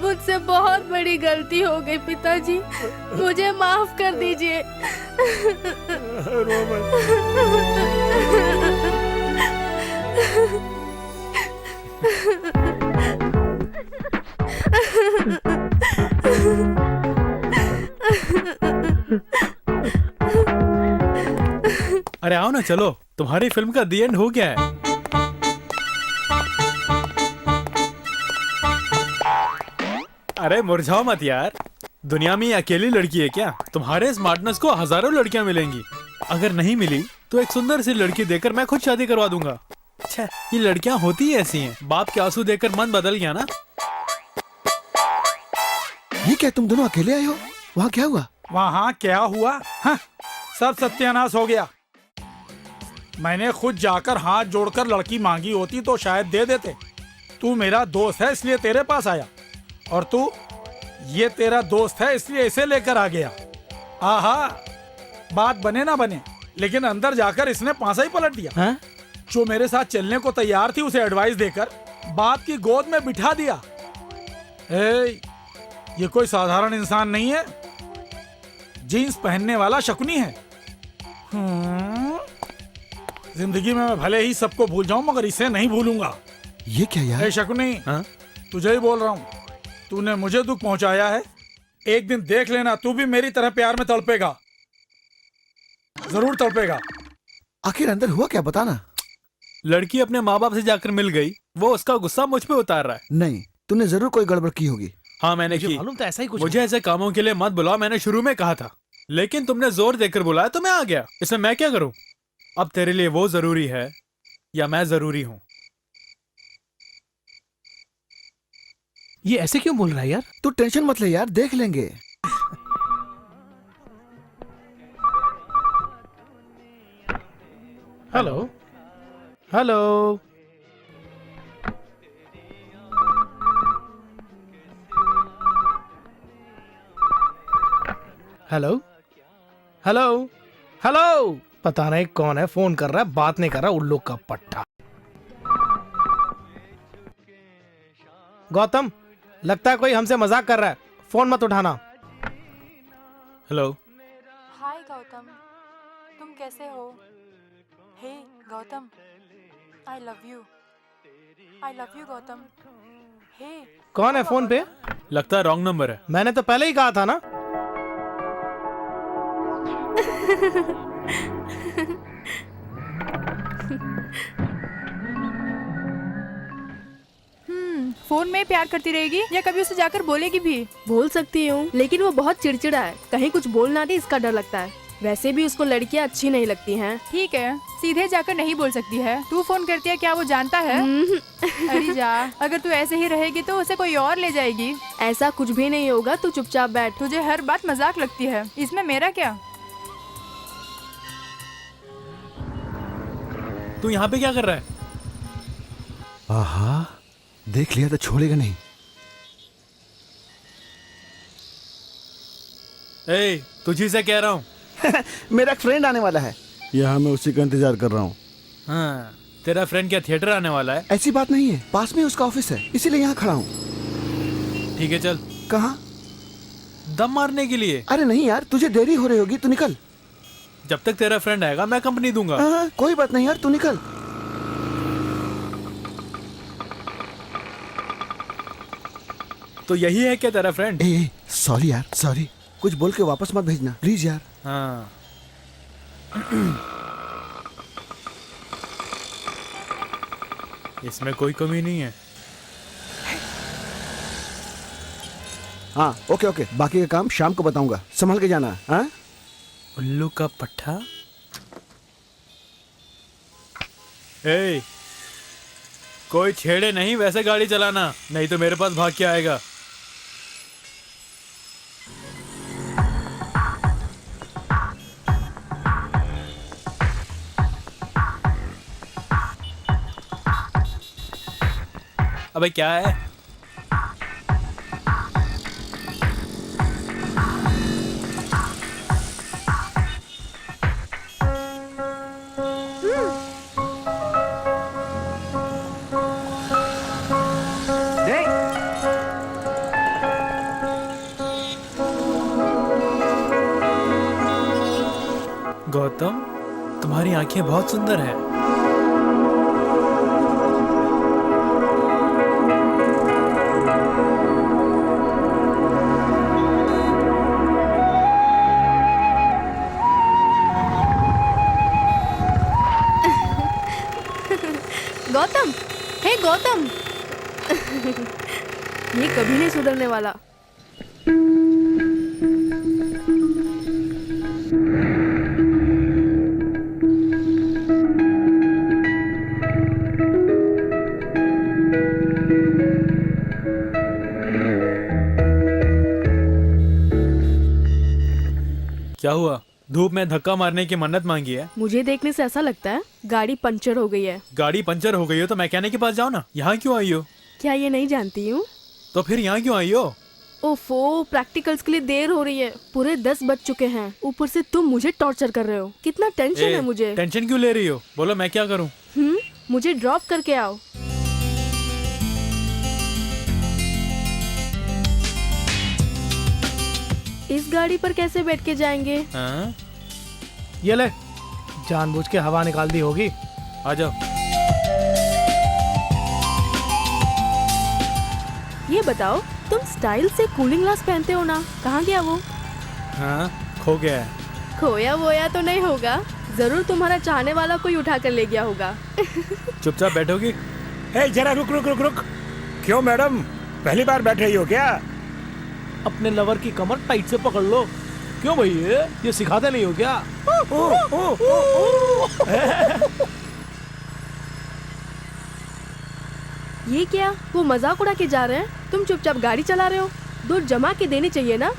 मुझसे बहुत बड़ी गलती हो गई पिताजी, मुझे माफ कर दीजिए। रो मत। अरे आओ ना, चलो, तुम्हारी फिल्म का दी एंड हो गया है। अरे मुरझाओ मत यार, दुनिया में ये अकेली लड़की है क्या? तुम्हारे स्मार्टनेस को हजारों लड़कियां मिलेंगी। अगर नहीं मिली तो एक सुंदर सी लड़की देकर मैं खुद शादी करवा दूंगा। अच्छा, ये लड़कियां होती ही ऐसी हैं। बाप के आंसू देकर मन बदल गया ना। ये क्या, तुम दोनों अकेले आए हो? वहाँ क्या हुआ? वहाँ क्या हुआ? हाँ, सब सत्यानाश हो गया। मैंने खुद जाकर हाथ जोड़कर लड़की मांगी होती तो शायद दे देते। तू मेरा दोस्त है इसलिए तेरे पास आया, और तू ये तेरा दोस्त है इसलिए इसे लेकर आ गया। आहा, बात बने ना बने, लेकिन अंदर जाकर इसने पासा ही पलट दिया। हाँ? जो मेरे साथ चलने को तैयार थी उसे एडवाइस देकर बाप की गोद में बिठा दिया। ये कोई साधारण इंसान नहीं है, जीन्स पहनने वाला शकुनी है। जिंदगी में मैं भले ही सबको भूल जाऊं मगर इसे नहीं भूलूंगा। ये क्या यार? ए शकुनी, तुझे ही बोल रहा हूँ, तूने मुझे दुख पहुंचाया है। एक दिन देख लेना, तू भी मेरी तरह प्यार में तड़पेगा, जरूर तड़पेगा। आखिर अंदर हुआ क्या, बताना। लड़की अपने माँ बाप से जाकर मिल गई, वो उसका गुस्सा मुझ पे उतार रहा है। नहीं, तूने जरूर कोई गड़बड़ की होगी। हाँ मैंने की। मालूम तो ऐसा ही कुछ। मुझे ऐसे कामों के लिए मत बुलाओ, मैंने शुरू में कहा था, लेकिन तुमने जोर देकर बुलाया तो मैं आ गया। इसमें मैं क्या करूं? अब तेरे लिए वो जरूरी है या मैं जरूरी हूं? ये ऐसे क्यों बोल रहा है यार? तू टेंशन मत ले यार, देख लेंगे। Hello hello, hello hello hello. पता नहीं कौन है, फोन कर रहा है, बात नहीं कर रहा, उल्लू का पट्टा। गौतम, लगता है कोई हमसे मजाक कर रहा है, फोन मत उठाना। हेलो। हाय गौतम, तुम कैसे हो? Hey Gautam, I love you Gautam. Hey, कौन है फोन पे? लगता है रॉन्ग नंबर है। मैंने तो पहले ही कहा था ना। फोन में प्यार करती रहेगी या कभी उसे जाकर बोलेगी भी? बोल सकती हूँ, लेकिन वो बहुत चिड़चिड़ा है, कहीं कुछ बोल ना दे इसका डर लगता है। वैसे भी उसको लड़कियाँ अच्छी नहीं लगती हैं। ठीक है, सीधे जाकर नहीं बोल सकती है। तू फोन करती है, क्या वो जानता है? अरे जा, अगर तू ऐसे ही रहेगी तो उसे कोई और ले जाएगी। ऐसा कुछ भी नहीं होगा, तू चुपचाप बैठ। तुझे हर बात मजाक लगती है, इसमें मेरा क्या? तू यहाँ पे क्या कर रहा है? आहा, देख लिया तो छोड़ेगा नहीं। ए, तुझी से कह रहा हूँ। मेरा एक फ्रेंड आने वाला है, यहाँ मैं उसी का इंतजार कर रहा हूँ। हाँ, तेरा फ्रेंड क्या थिएटर आने वाला है? ऐसी बात नहीं है, पास में उसका ऑफिस है, इसीलिए यहाँ खड़ा हूँ। ठीक है चल। कहाँ? दम मारने के लिए। अरे नहीं यार, तुझे देरी हो रही होगी, तू निकल। जब तक तेरा फ्रेंड आएगा मैं कंपनी दूंगा। कोई बात नहीं यार, तू निकल। तो यही है क्या तेरा फ्रेंड? सॉरी यार, सॉरी, कुछ बोल के वापस मत भेजना प्लीज यार। हाँ। इसमें कोई कमी नहीं है। हाँ ओके ओके, बाकी का काम शाम को बताऊंगा, संभल के जाना। हाँ, उल्लू का पट्टा। ए, कोई छेड़े नहीं, वैसे गाड़ी चलाना, नहीं तो मेरे पास भाग के आएगा। अबे क्या है? गौतम, तुम्हारी आंखें बहुत सुंदर है। गौतम, हे गौतम। ये कभी नहीं सुधरने वाला। क्या हुआ? धूप में धक्का मारने की मन्नत मांगी है? मुझे देखने से ऐसा लगता है गाड़ी पंचर हो गई है। गाड़ी पंचर हो गई हो तो मैकेनिक के पास जाओ ना। यहाँ क्यों आई हो? क्या ये नहीं जानती हूँ? तो फिर यहाँ क्यों आई हो? ओफो, प्रैक्टिकल्स के लिए देर हो रही है। पूरे 10 बज चुके हैं। ऊपर से तुम मुझे टॉर्चर कर रहे हो। कितना टेंशन है मुझे। टेंशन क्यों ले रही हो? बोलो मैं क्या करूँ? मुझे ड्रॉप करके आओ। इस गाड़ी पर कैसे बैठ के जाएंगे? हाँ? ये ले, जानबूझ के हवा निकाल दी होगी। आ जाओ। ये बताओ, तुम स्टाइल से कूलिंग ग्लास पहनते हो ना, कहाँ गया वो? हाँ, खो गया है। खोया वोया तो नहीं होगा? जरूर तुम्हारा चाहने वाला कोई उठा कर ले गया होगा। चुपचाप बैठोगी? ए, जरा रुक रुक रुक रुक। क्यों मैडम, पहली बार बैठ रही हो क्या? अपने लवर की कमर टाइट से पकड़ लो। क्यों भाई, ये सिखाते नहीं हो क्या? ये क्या? वो मजाक उड़ा के जा रहे हैं, तुम चुपचाप गाड़ी चला रहे हो। दो जमा के देनी चाहिए ना।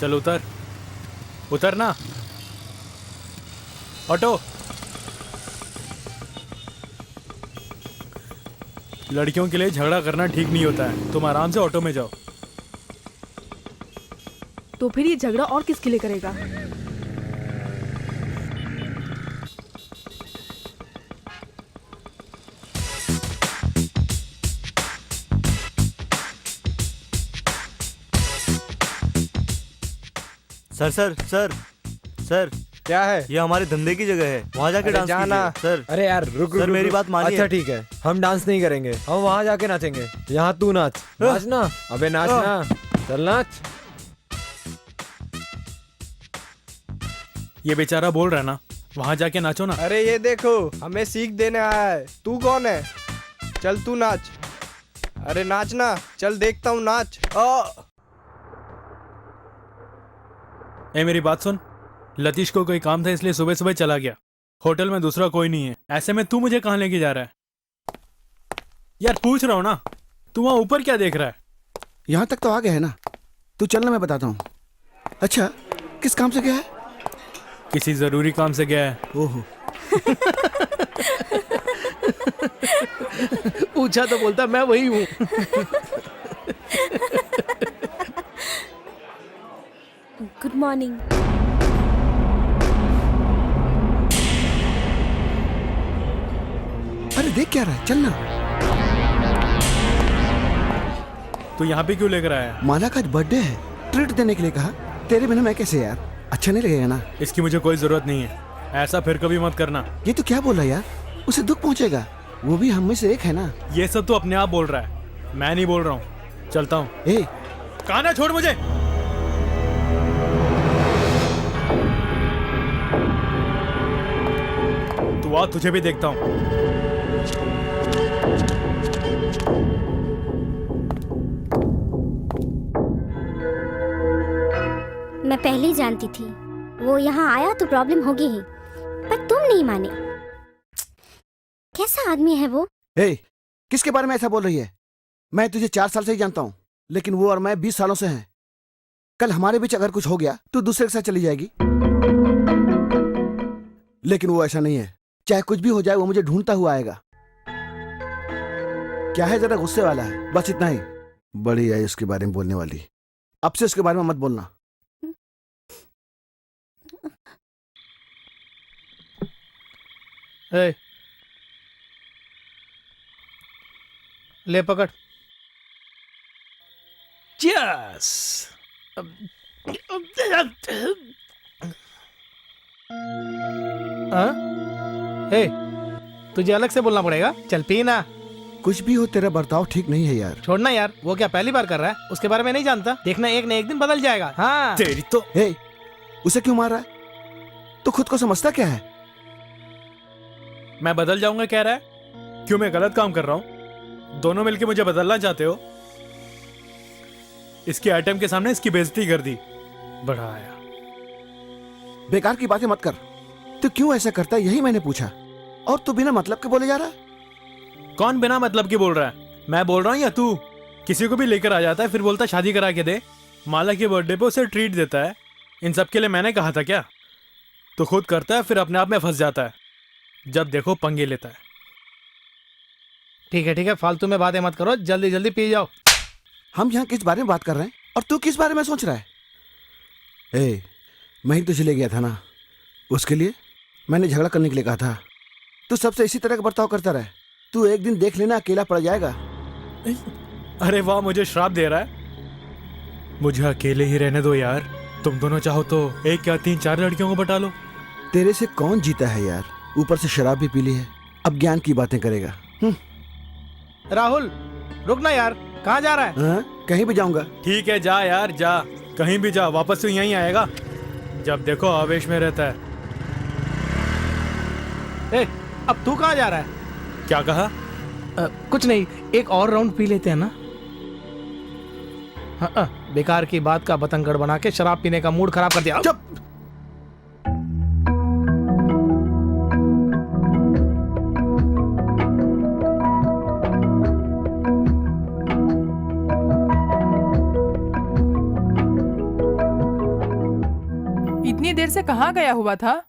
चल उतर, उतर ना। ऑटो। लड़कियों के लिए झगड़ा करना ठीक नहीं होता है। तुम आराम से ऑटो में जाओ। तो फिर ये झगड़ा और किसके लिए करेगा? सर सर सर सर, क्या है? ये हमारे धंधे की जगह है, वहाँ जाके डांस जाना कीजिए, सर। अरे यार रुक रुक सर, मेरी रुक। बात मानिए। अच्छा ठीक है, हम डांस नहीं करेंगे, हम वहाँ जाके नाचेंगे। यहाँ तू नाच। नाचना, अबे नाचना, चल नाच। ये बेचारा बोल रहा है ना, वहाँ जाके नाचो ना। अरे ये देखो, हमें सीख देने आया है। तू कौन है? चल तू नाच। अरे नाचना, चल देखता हूँ नाच। ए मेरी बात सुन, लतीश को कोई काम था इसलिए सुबह सुबह चला गया। होटल में दूसरा कोई नहीं है, ऐसे में तू मुझे कहाँ लेके जा रहा है? यार पूछ रहा हूँ ना, तू वहाँ ऊपर क्या देख रहा है? यहाँ तक तो आ गए है ना, तू चलना, मैं बताता हूँ। अच्छा, किस काम से गया है? किसी जरूरी काम से गया है। ओहो। पूछा तो बोलता मैं वही हूँ। Good morning. अरे देख क्या रहा है, चलना। तू यहाँ पे क्यों लेकर आया? माला का आज बर्थडे है, ट्रीट देने के लिए कहा। तेरे बिना मैं कैसे यार, अच्छा नहीं लगेगा ना? इसकी मुझे कोई जरूरत नहीं है, ऐसा फिर कभी मत करना। ये तो क्या बोल रहा है यार, उसे दुख पहुंचेगा, वो भी हम में से एक है ना। ये सब तो अपने आप बोल रहा है, मैं नहीं बोल रहा हूँ। चलता हूँ। ए, कहाँ ना, छोड़ मुझे। तू आ, तुझे भी देखता हूँ। मैं पहले ही जानती थी वो यहाँ आया तो प्रॉब्लम होगी ही, पर तुम नहीं माने। कैसा आदमी है वो? ए, किसके बारे में ऐसा बोल रही है? मैं तुझे 4 साल से ही जानता हूँ, लेकिन वो और मैं 20 सालों से हैं। कल हमारे बीच अगर कुछ हो गया तो दूसरे के साथ चली जाएगी, लेकिन वो ऐसा नहीं है। चाहे कुछ भी हो जाए, वो मुझे ढूंढता हुआ आएगा। क्या है, जरा गुस्से वाला है, बस इतना ही। बड़ी है उसके बारे में बोलने वाली। अब से उसके बारे में मत बोलना। ए, ले पकड़। यस, ए, तुझे अलग से बोलना पड़ेगा। चल पीना। कुछ भी हो, तेरा बर्ताव ठीक नहीं है यार। छोड़ना यार, वो क्या पहली बार कर रहा है? उसके बारे में नहीं जानता। देखना एक न एक दिन बदल जाएगा। हाँ तेरी तो हे, उसे क्यों मार रहा है? तू खुद को समझता क्या है? मैं बदल जाऊंगा कह रहा है? क्यों मैं गलत काम कर रहा हूँ? दोनों मिलके मुझे बदलना चाहते हो? इसके आइटम के सामने इसकी बेइज्जती कर दी। बड़ा आया। बेकार की बातें मत कर। तू क्यों ऐसा करता है यही मैंने पूछा, और तू बिना मतलब के बोले जा रहा है। कौन बिना मतलब की बोल रहा है? मैं बोल रहा हूँ या तू? किसी को भी लेकर आ जाता है फिर बोलता शादी करा के दे। माला के बर्थडे पे उसे ट्रीट देता है। इन सब के लिए मैंने कहा था क्या? तो खुद करता है फिर अपने आप में फंस जाता है। जब देखो पंगे लेता है। ठीक है, फालतू में बातें मत करो, जल्दी जल्दी पी जाओ। हम यहाँ किस बारे में बात कर रहे हैं और तू किस बारे में सोच रहा है? ए, मैं ही तुझे ले गया था ना, उसके लिए मैंने झगड़ा करने के लिए कहा था। तू सबसे इसी तरह का बर्ताव करता रहे। तू एक दिन देख लेना, अकेला पड़ जाएगा। अरे वाह, मुझे श्राप दे रहा है। मुझे अकेले ही रहने दो यार। तुम दोनों चाहो तो एक या 3-4 लड़कियों को बता लो। तेरे से कौन जीता है यार? ऊपर से शराब भी पी ली है, अब ज्ञान की बातें करेगा। राहुल रुकना यार, कहाँ जा रहा है? कहीं भी जाऊंगा। ठीक है जा यार, जा कहीं भी जा, वापस तो यहीं आएगा। जब देखो आवेश में रहता है। ए, अब तू कहाँ जा रहा है? क्या कहा? कुछ नहीं, एक और राउंड पी लेते हैं ना। बेकार की बात का बतंगड़ बना के शराब पीने का मूड खराब कर दिया। चुप। इतनी देर से कहाँ गया हुआ था?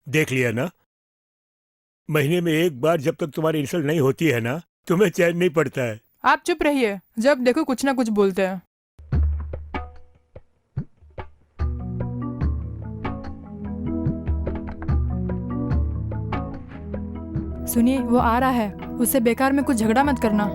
देख लिया ना, महीने में एक बार जब तक तुम्हारी इंसल्ट नहीं होती है ना, तुम्हें चैन नहीं पड़ता है। आप चुप रहिए, जब देखो कुछ ना कुछ बोलते हैं। सुनिए, वो आ रहा है, उससे बेकार में कुछ झगड़ा मत करना।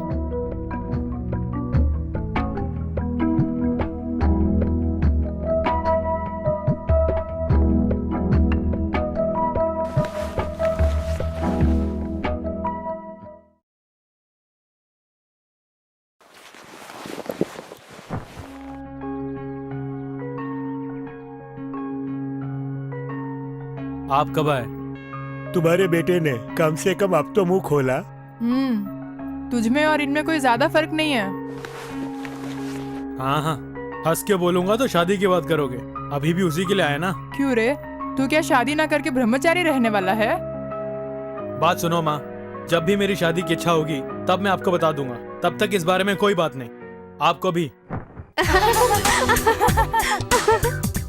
आप कब आए? तुम्हारे बेटे ने कम से कम अब तो मुंह खोला। तुझमें और इनमें कोई ज्यादा फर्क नहीं है। हाँ, हंस के बोलूंगा तो शादी की बात करोगे। अभी भी उसी के लिए आया ना। क्यों रे, तू क्या शादी ना करके ब्रह्मचारी रहने वाला है? बात सुनो माँ, जब भी मेरी शादी की इच्छा होगी तब मैं आपको बता दूंगा। तब तक इस बारे में कोई बात नहीं। आपको भी।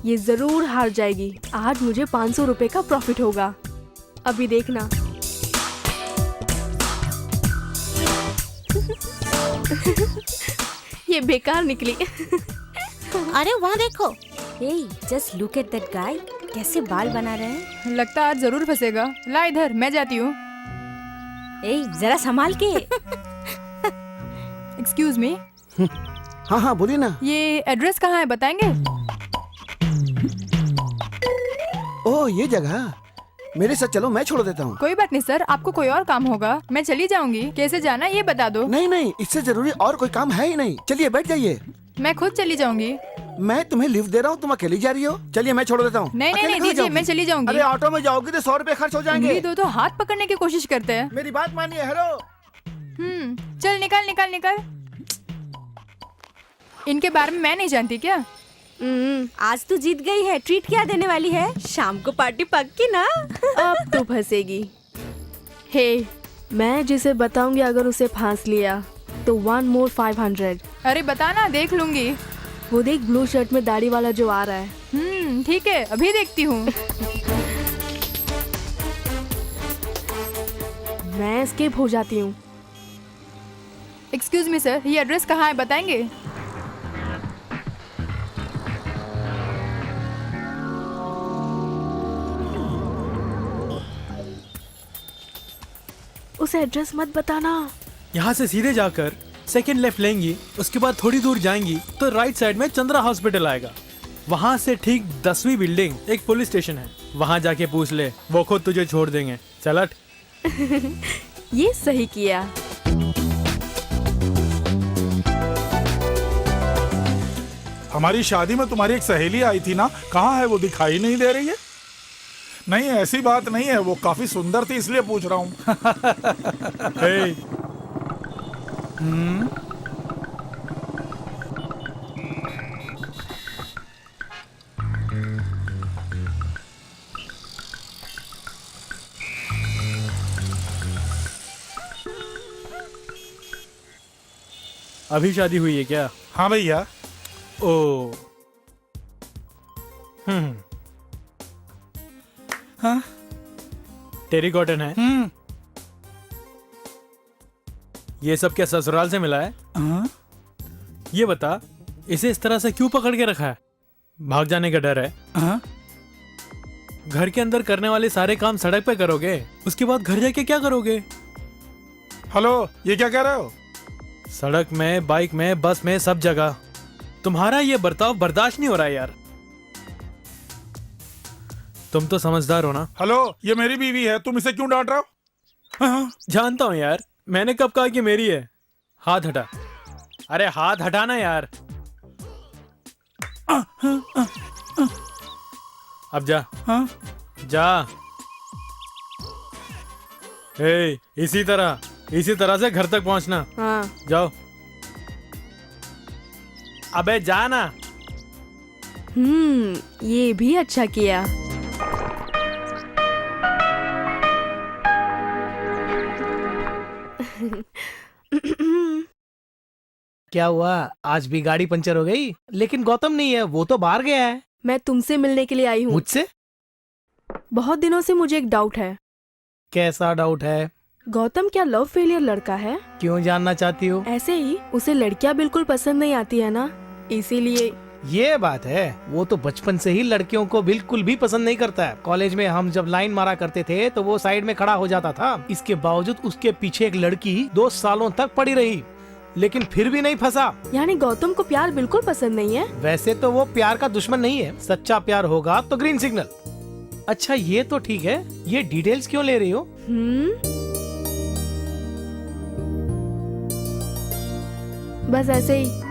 ये जरूर हार जाएगी। आज मुझे 500 रुपए का प्रॉफिट होगा। अभी देखना। ये बेकार निकली। अरे वहाँ देखो। Hey, just look at that guy. कैसे बाल बना रहे हैं? लगता आज जरूर फंसेगा। ला इधर, मैं जाती हूँ। जरा संभाल के। Excuse me. हाँ बोलिए ना। ये एड्रेस कहाँ है, बताएंगे? ओह, ये जगह। मेरे साथ चलो, मैं छोड़ देता हूँ। कोई बात नहीं सर, आपको कोई और काम होगा, मैं चली जाऊंगी। कैसे जाना ये बता दो। नहीं, इससे जरूरी और कोई काम है ही नहीं। चलिए बैठ जाइए। मैं खुद चली जाऊंगी। मैं तुम्हें लिफ्ट दे रहा हूँ, तुम अकेली जा रही हो। चलिए मैं छोड़ देता हूँ। नहीं, दीजिए, मैं चली जाऊंगी। अरे ऑटो में जाओगी तो 100 रुपए खर्च हो जाएंगे। मेरी दो हाथ पकड़ने की कोशिश करते हैं। मेरी बात मानिए। हेलो। चल निकल। इनके बारे में मैं नहीं जानती क्या? आज तू जीत गई है। ट्रीट क्या देने वाली है? शाम को पार्टी पक्की ना? अब तो फंसेगी। हे, मैं जिसे बताऊंगी अगर उसे फांस लिया तो 1 more 500। अरे बताना, देख लूंगी। वो देख, ब्लू शर्ट में दाढ़ी वाला जो आ रहा है। ठीक है, अभी देखती हूँ। मैं एस्केप हो जाती हूँ। एक्सक्यूज मी सर, ये एड्रेस कहाँ है, बताएंगे? उसे एड्रेस मत बताना। यहाँ से सीधे जाकर सेकंड लेफ्ट लेंगी, उसके बाद थोड़ी दूर जाएंगी तो राइट साइड में चंद्रा हॉस्पिटल आएगा। वहाँ से ठीक 10वीं बिल्डिंग एक पुलिस स्टेशन है, वहाँ जाके पूछ ले, वो खुद तुझे छोड़ देंगे। चल हट। ये सही किया। हमारी शादी में तुम्हारी एक सहेली आई थी ना, कहाँ है वो? दिखाई नहीं दे रही है। नहीं ऐसी बात नहीं है, वो काफी सुंदर थी इसलिए पूछ रहा हूँ। हे, अभी शादी हुई है क्या? हाँ भैया। ओ, हाँ? टेरी कॉटन है। ये सब क्या ससुराल से मिला है? हाँ? ये बता, इसे इस तरह से क्यों पकड़ के रखा है? भाग जाने का डर है? हाँ? घर के अंदर करने वाले सारे काम सड़क पे करोगे, उसके बाद घर जाके क्या करोगे? हेलो, ये क्या कह रहे हो? सड़क में, बाइक में, बस में, सब जगह तुम्हारा ये बर्ताव बर्दाश्त नहीं हो रहा है यार। तुम तो समझदार हो ना। हेलो, ये मेरी बीवी है, तुम इसे क्यों डांट रहे हो? हाँ? जानता हूँ यार, मैंने कब कहा कि मेरी है? हाथ हटा। अरे हाथ हटाना यार। अब जा। हाँ? जा। इसी तरह से घर तक पहुंचना। हाँ। जाओ। अबे जा ना। ये भी अच्छा किया। क्या हुआ? आज भी गाड़ी पंचर हो गई? लेकिन गौतम नहीं है, वो तो बाहर गया है। मैं तुमसे मिलने के लिए आई हूँ। मुझसे? बहुत दिनों से मुझे एक डाउट है। कैसा डाउट है? गौतम क्या लव फेलियर लड़का है? क्यों जानना चाहती हो? ऐसे ही, उसे लड़कियां बिल्कुल पसंद नहीं आती है ना, इसीलिए। ये बात है, वो तो बचपन से ही लड़कियों को बिल्कुल भी पसंद नहीं करता है। कॉलेज में हम जब लाइन मारा करते थे तो वो साइड में खड़ा हो जाता था। इसके बावजूद उसके पीछे एक लड़की 2 सालों तक पड़ी रही, लेकिन फिर भी नहीं फंसा। यानी गौतम को प्यार बिल्कुल पसंद नहीं है? वैसे तो वो प्यार का दुश्मन नहीं है, सच्चा प्यार होगा तो ग्रीन सिग्नल। अच्छा ये तो ठीक है, ये डिटेल्स क्यों ले रही हो? बस ऐसे ही।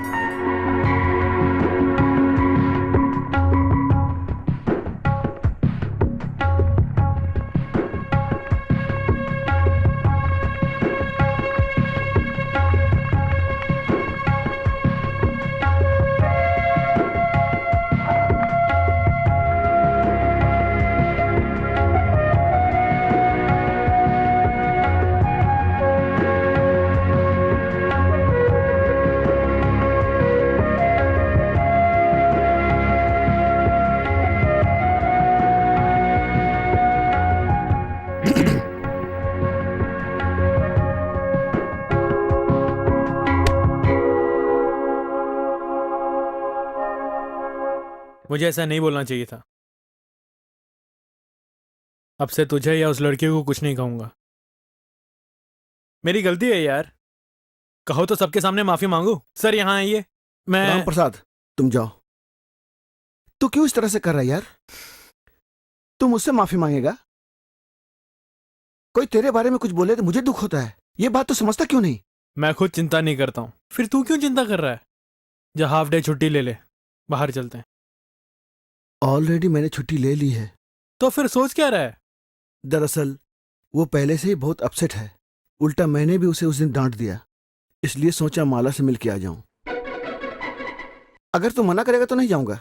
मुझे ऐसा नहीं बोलना चाहिए था। अब से तुझे या उस लड़के को कुछ नहीं कहूंगा। मेरी गलती है यार, कहो तो सबके सामने माफी मांगू। सर यहाँ आइए। मैं राम प्रसाद, तुम जाओ। तू क्यों इस तरह से कर रहा है यार? तू मुझसे माफी मांगेगा? कोई तेरे बारे में कुछ बोले तो मुझे दुख होता है। ये बात तो समझता क्यों नहीं? मैं खुद चिंता नहीं करता हूँ, फिर तू क्यों चिंता कर रहा है? जा हाफ डे छुट्टी ले ले, बाहर चलते हैं। ऑलरेडी मैंने छुट्टी ले ली है। तो फिर सोच क्या रहा है? दरअसल वो पहले से ही बहुत अपसेट है। उल्टा मैंने भी उसे उस दिन डांट दिया, इसलिए सोचा माला से मिल के आ जाऊं। अगर तू मना करेगा तो नहीं जाऊंगा।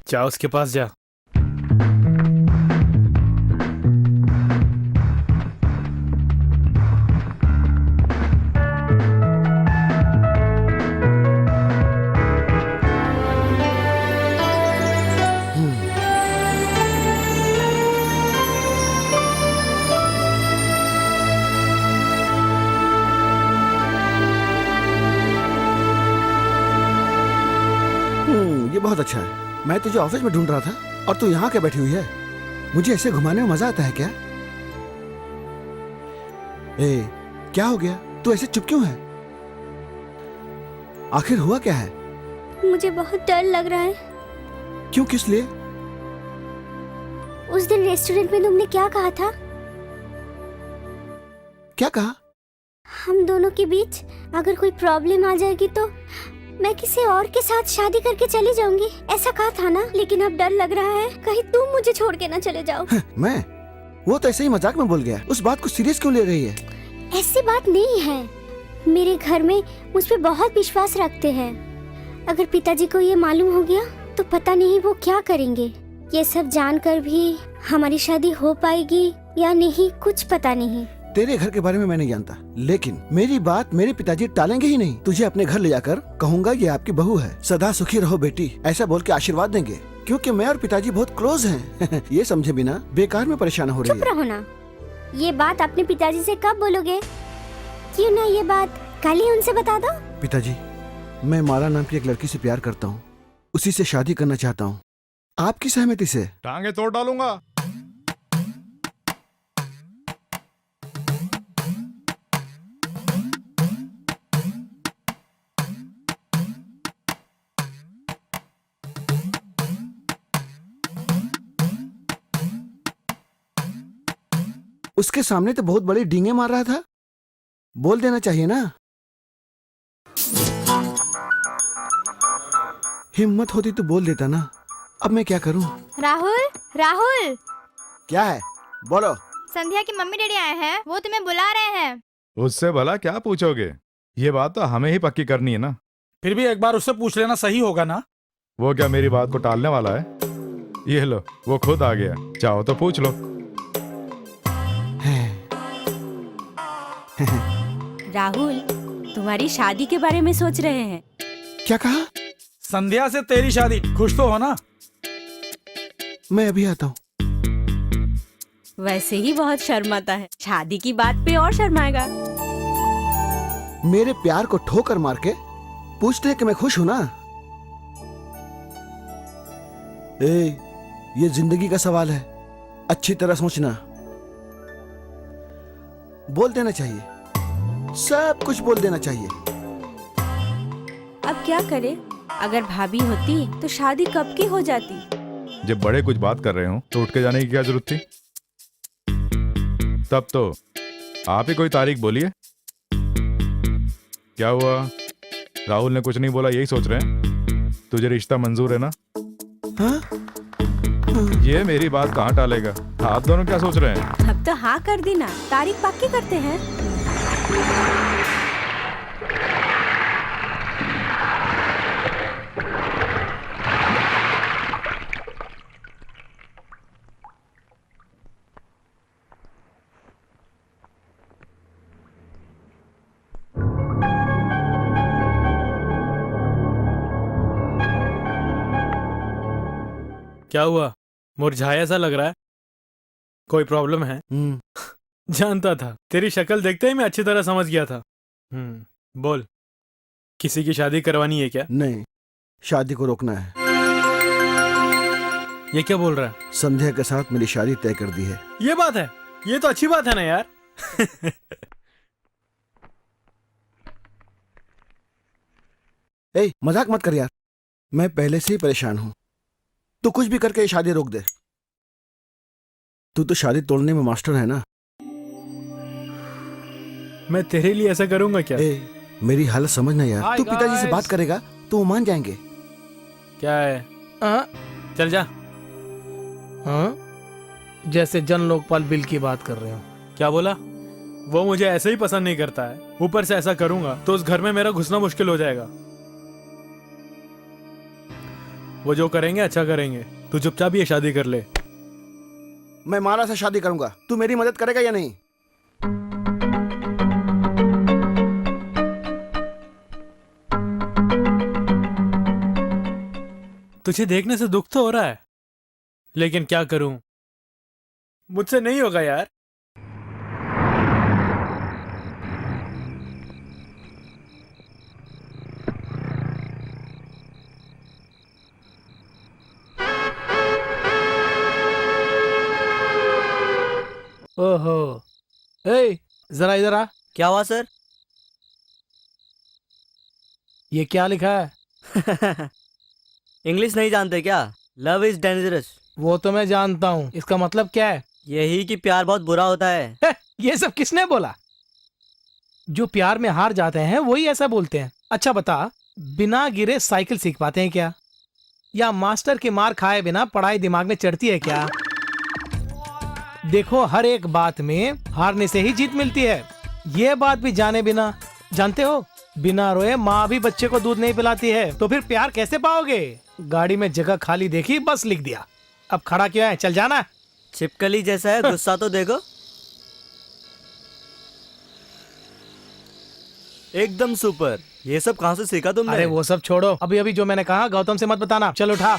जा उसके पास जा। ये बहुत अच्छा है। मैं तुझे ऑफिस में ढूंढ रहा था और तू यहाँ क्या बैठी हुई है? मुझे ऐसे घुमाने में मजा आता है क्या? ए, क्या हो गया? तू ऐसे चुप क्यों है? आखिर हुआ क्या है? मुझे बहुत डर लग रहा है। क्यों, किस लिए? उस दिन रेस्टोरेंट में तुमने क्या कहा था? क्या कहा? हम दोनों के बीच अगर कोई प्रॉब्लम आ जाएगी तो मैं किसी और के साथ शादी करके चली जाऊंगी, ऐसा कहा था ना? लेकिन अब डर लग रहा है कहीं तुम मुझे छोड़ के ना चले जाओ। मैं? वो तो ऐसे ही मजाक में बोल गया। उस बात को सीरियस क्यों ले रही है? ऐसी बात नहीं है। मेरे घर में मुझ पे बहुत विश्वास रखते हैं। अगर पिताजी को ये मालूम हो गया तो पता नहीं वो क्या करेंगे। ये सब जानकर भी हमारी शादी हो पाएगी या नहीं कुछ पता नहीं। तेरे घर के बारे में मैं नहीं जानता, लेकिन मेरी बात मेरे पिताजी टालेंगे ही नहीं। तुझे अपने घर ले जाकर कहूँगा ये आपकी बहू है, सदा सुखी रहो बेटी, ऐसा बोल के आशीर्वाद देंगे। क्योंकि मैं और पिताजी बहुत क्लोज हैं। ये समझे बिना बेकार में परेशान हो रही है। चुप रहो ना। ये बात अपने पिताजी से कब बोलोगे? क्यों ना ये बात कल ही उनसे बता दो। पिताजी, मैं माला नाम की एक लड़की से प्यार करता हूँ, उसी से शादी करना चाहता हूँ। आपकी सहमति से? टांगे तोड़ डालूंगा। उसके सामने तो बहुत बड़ी डींगे मार रहा था, बोल देना चाहिए ना। हिम्मत होती तो बोल देता ना। अब मैं क्या करूं? राहुल, राहुल, क्या है? बोलो। संध्या की मम्मी डैडी आए हैं, वो तुम्हें बुला रहे हैं। उससे भला क्या पूछोगे? ये बात तो हमें ही पक्की करनी है ना। फिर भी एक बार उससे पूछ लेना सही होगा ना। वो क्या मेरी बात को टालने वाला है? ये लो, वो खुद आ गया, चाहो तो पूछ लो। राहुल, तुम्हारी शादी के बारे में सोच रहे हैं। क्या कहा? संध्या से तेरी शादी। खुश तो हो ना? मैं अभी आता हूँ। वैसे ही बहुत शर्माता है, शादी की बात पे और शर्माएगा। मेरे प्यार को ठोकर मार के पूछते हैं कि मैं खुश हूं ना। ये जिंदगी का सवाल है, अच्छी तरह सोचना। बोल देना चाहिए, सब कुछ बोल देना चाहिए। अब क्या करे? अगर भाभी होती तो शादी कब की हो जाती। जब बड़े कुछ बात कर रहे हो तो उठ के जाने की क्या जरूरत थी? तब तो आप ही कोई तारीख बोलिए। क्या हुआ? राहुल ने कुछ नहीं बोला, यही सोच रहे हैं? तुझे रिश्ता मंजूर है ना? हाँ? ये मेरी बात कहाँ टालेगा? आप दोनों क्या सोच रहे हैं? अब तो हाँ कर दी ना, तारीख पक्की करते हैं। क्या हुआ? मुरझाया सा लग रहा है। कोई प्रॉब्लम है? जानता था, तेरी शक्ल देखते ही मैं अच्छी तरह समझ गया था। बोल, किसी की शादी करवानी है क्या? नहीं, शादी को रोकना है। ये क्या बोल रहा है? संध्या के साथ मेरी शादी तय कर दी है। ये बात है? ये तो अच्छी बात है ना यार। मजाक मत कर यार, मैं पहले से ही परेशान हूं। तू कुछ भी करके ये शादी रोक दे। तू तो शादी तोड़ने में मास्टर है ना। मैं तेरे लिए ऐसा करूंगा क्या? मेरी हालत समझना यार। Hi तू पिताजी से guys. बात करेगा तो वो मान जाएंगे। क्या है? चल जा। हाँ? जैसे जन लोकपाल बिल की बात कर रहे हो। क्या बोला? वो मुझे ऐसे ही पसंद नहीं करता है, ऊपर से ऐसा करूंगा तो उस घर में मेरा घुसना मुश्किल हो जाएगा। वो जो करेंगे अच्छा करेंगे, तू चुपचाप ये शादी कर ले। मैं माला से शादी करूंगा, तू मेरी मदद करेगा या नहीं? तुझे देखने से दुख तो हो रहा है, लेकिन क्या करूं, मुझसे नहीं होगा यार। ओहो, ए, जरा इधर आ। क्या हुआ सर? ये क्या लिखा है? इंग्लिश नहीं जानते क्या? Love is dangerous. वो तो मैं जानता हूँ, इसका मतलब क्या है? यही कि प्यार बहुत बुरा होता है। ये सब किसने बोला? जो प्यार में हार जाते हैं वही ऐसा बोलते हैं। अच्छा बता, बिना गिरे साइकिल सीख पाते हैं क्या? या मास्टर की मार खाए बिना पढ़ाई दिमाग में चढ़ती है क्या? देखो, हर एक बात में हारने से ही जीत मिलती है। ये बात भी जाने बिना, जानते हो, बिना रोए माँ भी बच्चे को दूध नहीं पिलाती है, तो फिर प्यार कैसे पाओगे? गाड़ी में जगह खाली देखी, बस लिख दिया। अब खड़ा क्यों है? चल जाना। छिपकली जैसा है, गुस्सा तो देखो। एकदम सुपर। ये सब कहाँ से सीखा तुमने? अरे वो सब छोड़ो, अभी अभी जो मैंने कहा गौतम से मत बताना। चलो उठा।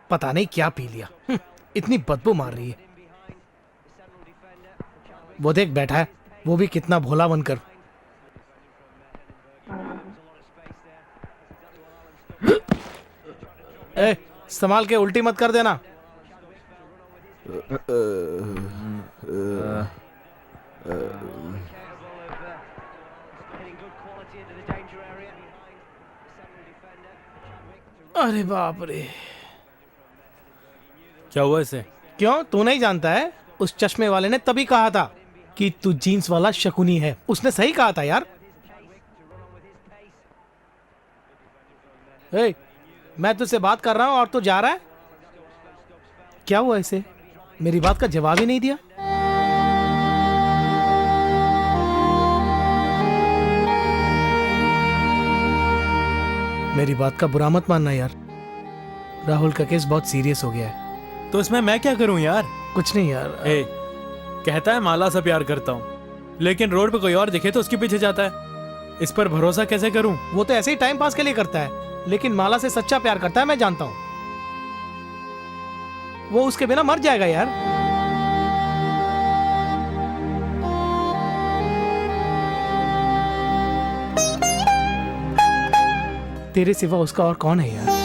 पता नहीं क्या पी लिया, इतनी बदबू मार रही है। वो देख बैठा है, वो भी कितना भोला बनकर। ए, संभाल के उल्टी मत कर देना। अरे बाप रे, क्या हुआ इसे? क्यों, तू नहीं जानता है? उस चश्मे वाले ने तभी कहा था कि तू जीन्स वाला शकुनी है। उसने सही कहा था यार। ए, मैं तुझसे बात कर रहा हूं और तू जा रहा है। क्या हुआ इसे? मेरी बात का जवाब ही नहीं दिया। मेरी बात का बुरा मत मानना यार, राहुल का केस बहुत सीरियस हो गया है। तो इसमें मैं क्या करूं यार? कुछ नहीं यार। ए, कहता है माला से प्यार करता हूँ, लेकिन रोड पे कोई और दिखे तो उसके पीछे जाता है। इस पर भरोसा कैसे करूं? वो तो ऐसे ही टाइम पास के लिए करता है, लेकिन माला से सच्चा प्यार करता है, मैं जानता हूँ। वो उसके बिना मर जाएगा यार। तेरे सिवा उसका और कौन है यार?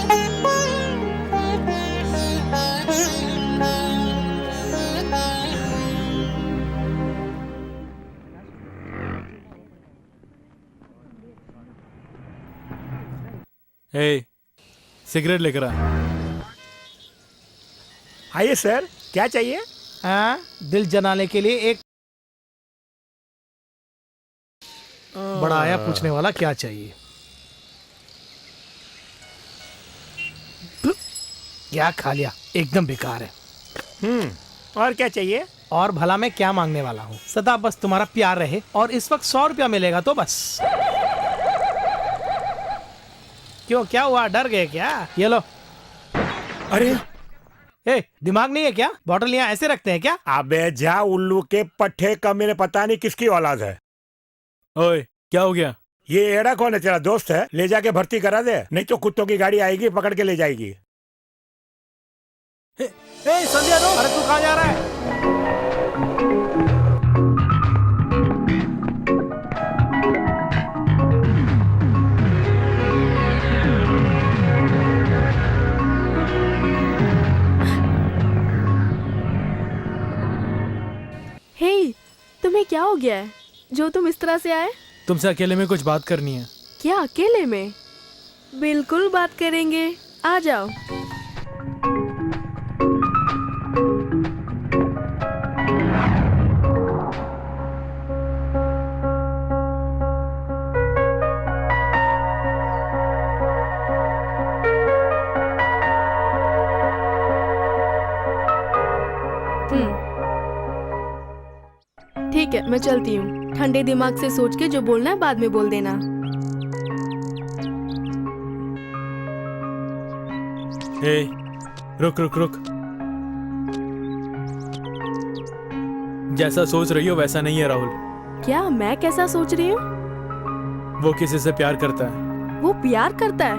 ए, सिगरेट लेकर आ। आइए सर, क्या चाहिए? हाँ, दिल जलाने के लिए एक बड़ा आया पूछने वाला क्या चाहिए। क्या खा लिया, एकदम बेकार है। और क्या चाहिए? और भला मैं क्या मांगने वाला हूँ? सदा बस तुम्हारा प्यार रहे, और इस वक्त 100 रुपया मिलेगा तो बस। क्यों, क्या हुआ, डर गए क्या? ये लो। अरे ए, दिमाग नहीं है क्या? बॉटल यहाँ ऐसे रखते हैं क्या? अबे जा उल्लू के पट्टे का, मेरे पता नहीं किसकी औलाद है। ओए, क्या हो गया? ये एड़ा कौन है? तेरा दोस्त है? ले जाके भर्ती करा दे, नहीं तो कुत्तों की गाड़ी आएगी, पकड़ के ले जाएगी। ए, संध्या दो। अरे तू कहाँ जा रहा है? हे, तुम्हें क्या हो गया है जो तुम इस तरह से आए? तुमसे अकेले में कुछ बात करनी है। क्या अकेले में? बिल्कुल बात करेंगे, आ जाओ। ठीक है, मैं चलती हूँ। ठंडे दिमाग से सोच के जो बोलना है बाद में बोल देना। ए, रुक रुक रुक। जैसा सोच रही हो वैसा नहीं है राहुल। क्या? मैं कैसा सोच रही हूँ? वो किसी से प्यार करता है। वो प्यार करता है?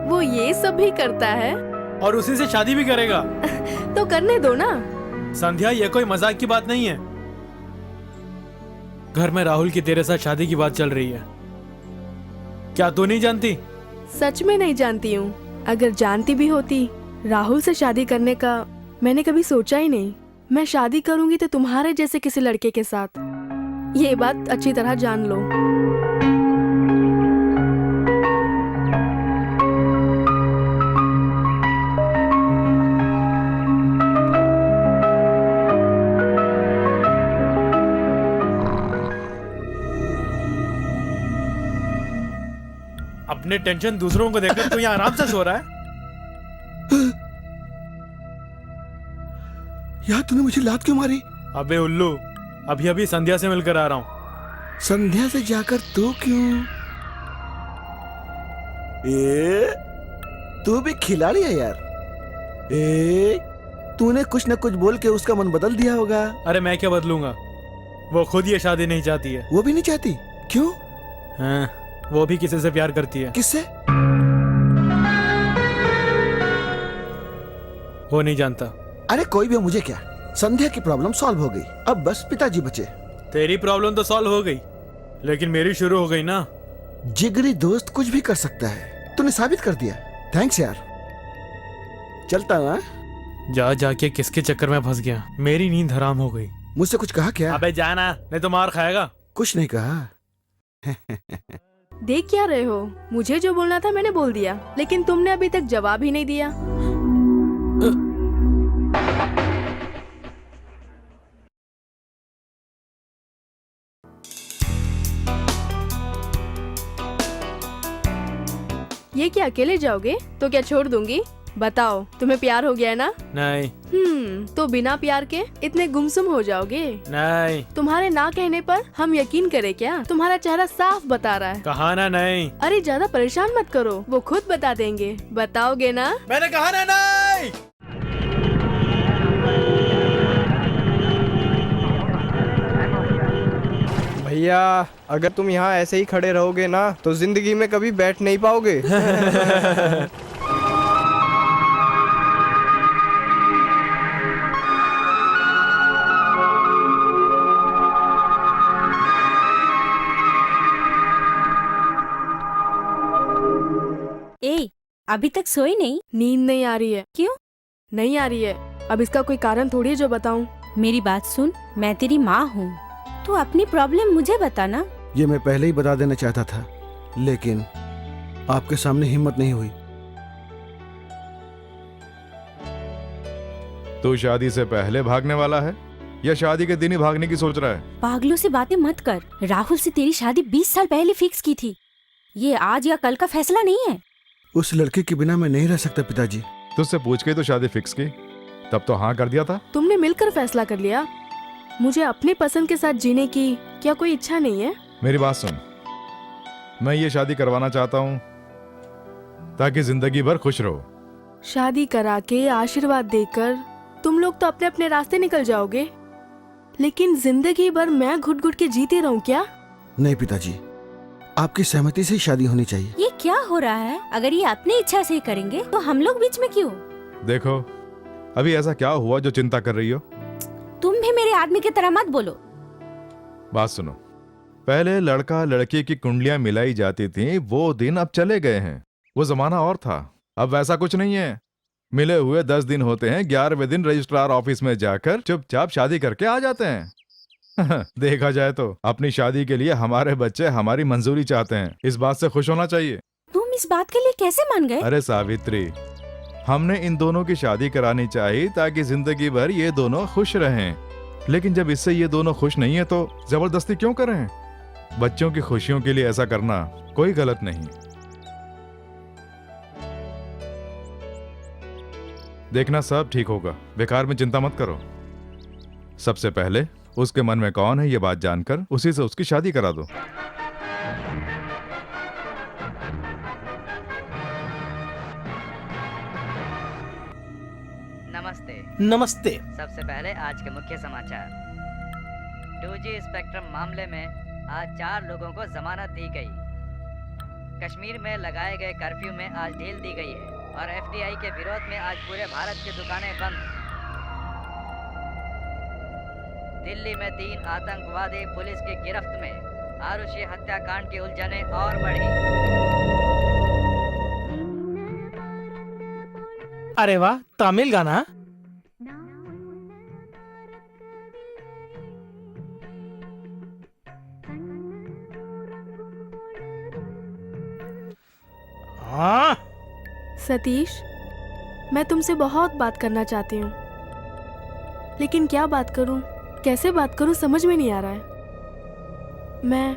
वो ये सब भी करता है? और उसी से शादी भी करेगा। तो करने दो ना। संध्या, ये कोई मजाक की बात नहीं है। घर में राहुल की तेरे साथ शादी की बात चल रही है। क्या तू नहीं जानती? सच में नहीं जानती हूँ। अगर जानती भी होती, राहुल से शादी करने का मैंने कभी सोचा ही नहीं। मैं शादी करूंगी तो तुम्हारे जैसे किसी लड़के के साथ। ये बात अच्छी तरह जान लो। अपने टेंशन दूसरों को देखकर तू यहाँ आराम से सो रहा है। यार तूने मुझे लात क्यों मारी? अबे उल्लू, अभी अभी संध्या से मिलकर आ रहा हूँ। संध्या से जाकर तू क्यों? तू भी खिलाड़ी है यार। तूने कुछ न कुछ बोल के उसका मन बदल दिया होगा। अरे मैं क्या बदलूंगा, वो खुद ये शादी नहीं चाहती है। वो भी नहीं चाहती? क्यों? हाँ, वो भी किसी से प्यार करती है। किससे? वो नहीं जानता। अरे कोई भी हो, मुझे क्या। संध्या की प्रॉब्लम सॉल्व हो गई, अब बस पिताजी बचे। तेरी प्रॉब्लम तो सॉल्व हो गई, लेकिन मेरी शुरू हो गई ना। जिगरी दोस्त कुछ भी कर सकता है, तूने साबित कर दिया। थैंक्स यार, चलता हूँ। जा जाके किसके चक्कर में फंस गया। मेरी नींद हराम हो गई। मुझसे कुछ कहा क्या? अबे जाना, नहीं तो मार खाएगा। कुछ नहीं कहा। देख क्या रहे हो? मुझे जो बोलना था मैंने बोल दिया, लेकिन तुमने अभी तक जवाब ही नहीं दिया। ये क्या अकेले जाओगे? तो क्या छोड़ दूंगी? बताओ, तुम्हें प्यार हो गया है ना? नहीं। तो बिना प्यार के इतने गुमसुम हो जाओगे? नहीं। तुम्हारे ना कहने पर हम यकीन करें क्या? तुम्हारा चेहरा साफ बता रहा है। कहा ना नहीं। अरे ज्यादा परेशान मत करो, वो खुद बता देंगे। बताओगे ना? मैंने कहा ना नहीं। भैया, अगर तुम यहाँ ऐसे ही खड़े रहोगे ना तो जिंदगी में कभी बैठ नहीं पाओगे। ए, अभी तक सोई नहीं? नींद नहीं आ रही है। क्यों नहीं आ रही है? अब इसका कोई कारण थोड़ी है जो बताऊं। मेरी बात सुन, मैं तेरी माँ हूँ। तू अपनी प्रॉब्लम मुझे बताना। ये मैं पहले ही बता देना चाहता था, लेकिन आपके सामने हिम्मत नहीं हुई। तू शादी से पहले भागने वाला है या शादी के दिन ही भागने की सोच रहा है? पागलों से बातें मत कर। राहुल से तेरी शादी 20 साल पहले फिक्स की थी। ये आज या कल का फैसला नहीं है। उस लड़के के बिना मैं नहीं रह सकता पिताजी। तुझसे पूछ के तो शादी फिक्स की, तब तो हाँ कर दिया था। तुमने मिलकर फैसला कर लिया। मुझे अपनी पसंद के साथ जीने की क्या कोई इच्छा नहीं है? मेरी बात सुन, मैं ये शादी करवाना चाहता हूँ ताकि जिंदगी भर खुश रहो। शादी करा के आशीर्वाद देकर तुम लोग तो अपने अपने रास्ते निकल जाओगे, लेकिन जिंदगी भर मैं घुट घुट के जीती रहूं क्या? नहीं पिताजी, आपकी सहमति से ही शादी होनी चाहिए। ये क्या हो रहा है? अगर ये अपनी इच्छा से ही करेंगे तो हम लोग बीच में क्यों? देखो, अभी ऐसा क्या हुआ जो चिंता कर रही हो? तुम भी मेरे आदमी की तरह मत बोलो। बात सुनो, पहले लड़का लड़की की कुंडलियां मिलाई जाती थी, वो दिन अब चले गए हैं। वो जमाना और था, अब वैसा कुछ नहीं है। मिले हुए 10 दिन होते हैं, 11वें दिन रजिस्ट्रार ऑफिस में जाकर चुपचाप शादी करके आ जाते हैं। देखा जाए तो अपनी शादी के लिए हमारे बच्चे हमारी मंजूरी चाहते हैं। इस बात से खुश होना चाहिए। तुम इस बात के लिए कैसे मान गए? अरे सावित्री, हमने इन दोनों की शादी करानी चाहिए ताकि जिंदगी भर ये दोनों खुश रहें। लेकिन जब इससे ये दोनों खुश नहीं है तो जबरदस्ती क्यों करें? बच्चों की खुशियों के लिए ऐसा करना कोई गलत नहीं। देखना सब ठीक होगा, बेकार में चिंता मत करो। सबसे पहले उसके मन में कौन है ये बात जानकर उसी से उसकी शादी करा दो। नमस्ते। नमस्ते। सबसे पहले आज के मुख्य समाचार। 2G स्पेक्ट्रम मामले में आज 4 लोगों को जमानत दी गई। कश्मीर में लगाए गए कर्फ्यू में आज ढील दी गई है। और एफडीआई के विरोध में आज पूरे भारत की दुकानें बंद। दिल्ली में 3 आतंकवादी पुलिस की गिरफ्त में। आरुषि हत्याकांड की उलझनें और बढ़ी। अरे वाह, तमिल गाना। हाँ सतीश, मैं तुमसे बहुत बात करना चाहती हूँ, लेकिन क्या बात करूँ, कैसे बात करूँ, समझ में नहीं आ रहा है। मैं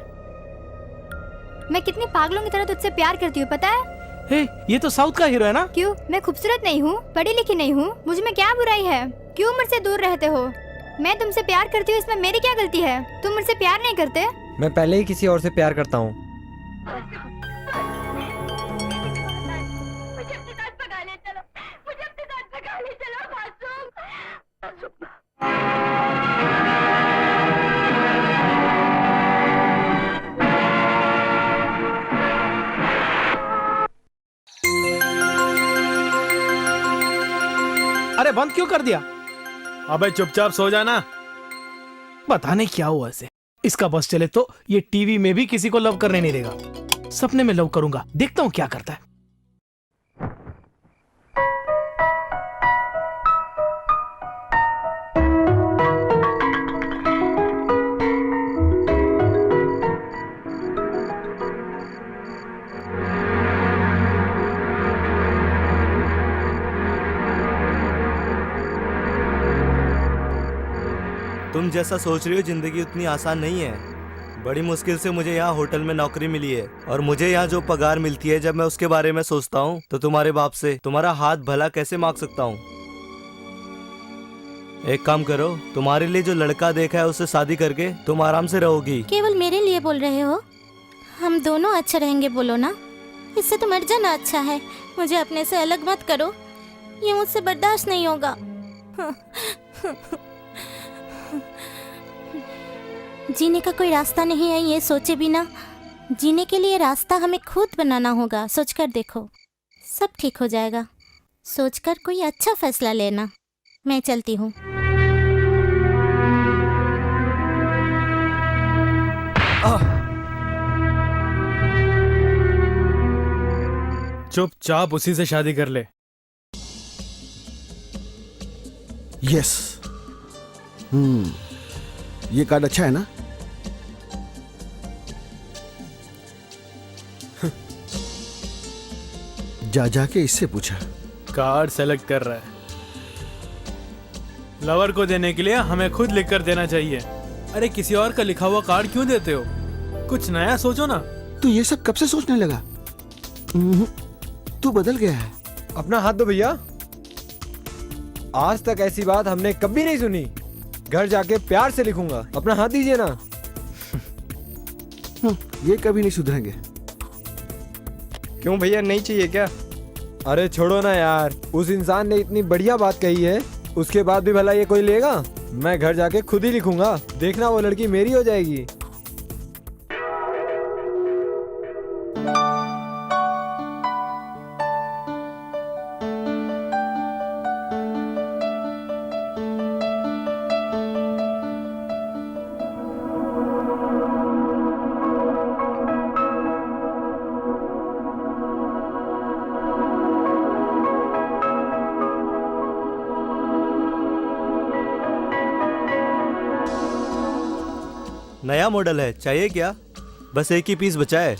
कितनी पागलों की तरह तुझसे प्यार करती हूँ, पता है? हे, ये तो साउथ का हीरो है ना? क्यों? मैं खूबसूरत नहीं हूँ, पढ़ी लिखी नहीं हूँ, मुझ में क्या बुराई है? क्यों मुझसे दूर रहते हो? मैं तुमसे प्यार करती हूँ, इसमें मेरी क्या गलती है? तुम मुझसे प्यार नहीं करते? मैं पहले ही किसी और से प्यार करता हूँ। अरे बंद क्यों कर दिया? अबे चुपचाप सो जाना। पता नहीं क्या हुआ इसे। इसका बस चले तो ये टीवी में भी किसी को लव करने नहीं देगा। सपने में लव करूंगा, देखता हूँ क्या करता है। तुम जैसा सोच रही हो जिंदगी उतनी आसान नहीं है। बड़ी मुश्किल से मुझे यहाँ होटल में नौकरी मिली है और मुझे यहाँ जो पगार मिलती है, जब मैं उसके बारे में सोचता हूँ तो तुम्हारे बाप से तुम्हारा हाथ भला कैसे मांग सकता हूँ। एक काम करो, तुम्हारे लिए जो लड़का देखा है उससे शादी करके तुम आराम से रहोगी। केवल मेरे लिए बोल रहे हो? हम दोनों अच्छे रहेंगे बोलो ना। इससे तो मर जाना अच्छा है। मुझे अपने से अलग मत करो, ये मुझसे बर्दाश्त नहीं होगा। जीने का कोई रास्ता नहीं है ये सोचे बिना। जीने के लिए रास्ता हमें खुद बनाना होगा। सोचकर देखो, सब ठीक हो जाएगा। सोचकर कोई अच्छा फैसला लेना। मैं चलती हूँ। चुपचाप उसी से शादी कर ले। यस। ये कार्ड अच्छा है ना? जा जाके इससे पूछा। कार्ड सेलेक्ट कर रहा है। लवर को देने के लिए हमें खुद लिख कर देना चाहिए। अरे किसी और का लिखा हुआ कार्ड क्यों देते हो? कुछ नया सोचो ना। तू ये सब कब से सोचने लगा? तू बदल गया है। अपना हाथ दो भैया। आज तक ऐसी बात हमने कभी नहीं सुनी। घर जाके प्यार से लिखूंगा। अपना हाथ दीजिए ना। ये कभी नहीं सुधरेंगे। क्यों भैया, नहीं चाहिए क्या? अरे छोड़ो ना यार, उस इंसान ने इतनी बढ़िया बात कही है, उसके बाद भी भला ये कोई लेगा? मैं घर जाके खुद ही लिखूंगा। देखना वो लड़की मेरी हो जाएगी। नया मॉडल है, चाहिए क्या? बस एक ही पीस बचा है।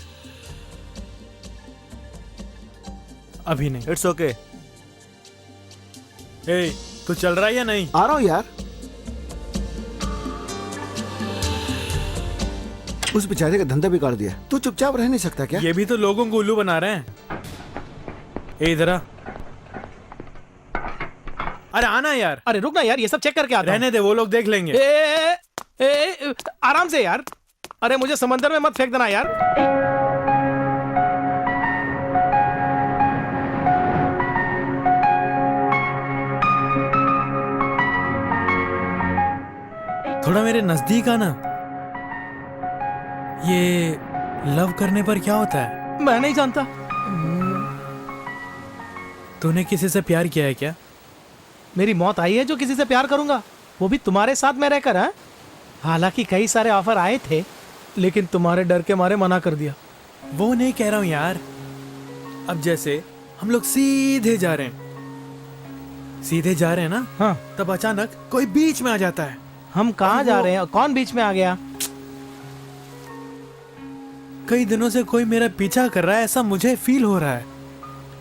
अभी नहीं। It's okay. ए, तू चल रहा है या नहीं? आ रहा हूँ यार। उस बेचारे का धंधा बिगाड़ दिया। तू चुपचाप रह नहीं सकता क्या? ये भी तो लोगों को उल्लू बना रहे हैं। ए इधर आ। अरे आना यार। अरे रुक ना यार, ये सब चेक करके आता हूं। रहने दे, वो लोग देख लेंगे। आराम से यार। अरे मुझे समंदर में मत फेंक देना यार। थोड़ा मेरे नजदीक आना। ये लव करने पर क्या होता है? मैं नहीं जानता। तूने किसी से प्यार किया है क्या? मेरी मौत आई है जो किसी से प्यार करूंगा, वो भी तुम्हारे साथ में रहकर। हाँ, हालांकि कई सारे ऑफर आए थे, लेकिन तुम्हारे डर के मारे मना कर दिया। वो नहीं कह रहा हूं यार। अब जैसे हम लोग सीधे जा रहे हैं ना, हाँ, तब अचानक कोई बीच में आ जाता है। हम कहाँ जा रहे हैं? कौन बीच में आ गया? कई दिनों से कोई मेरा पीछा कर रहा है, ऐसा मुझे फील हो रहा है।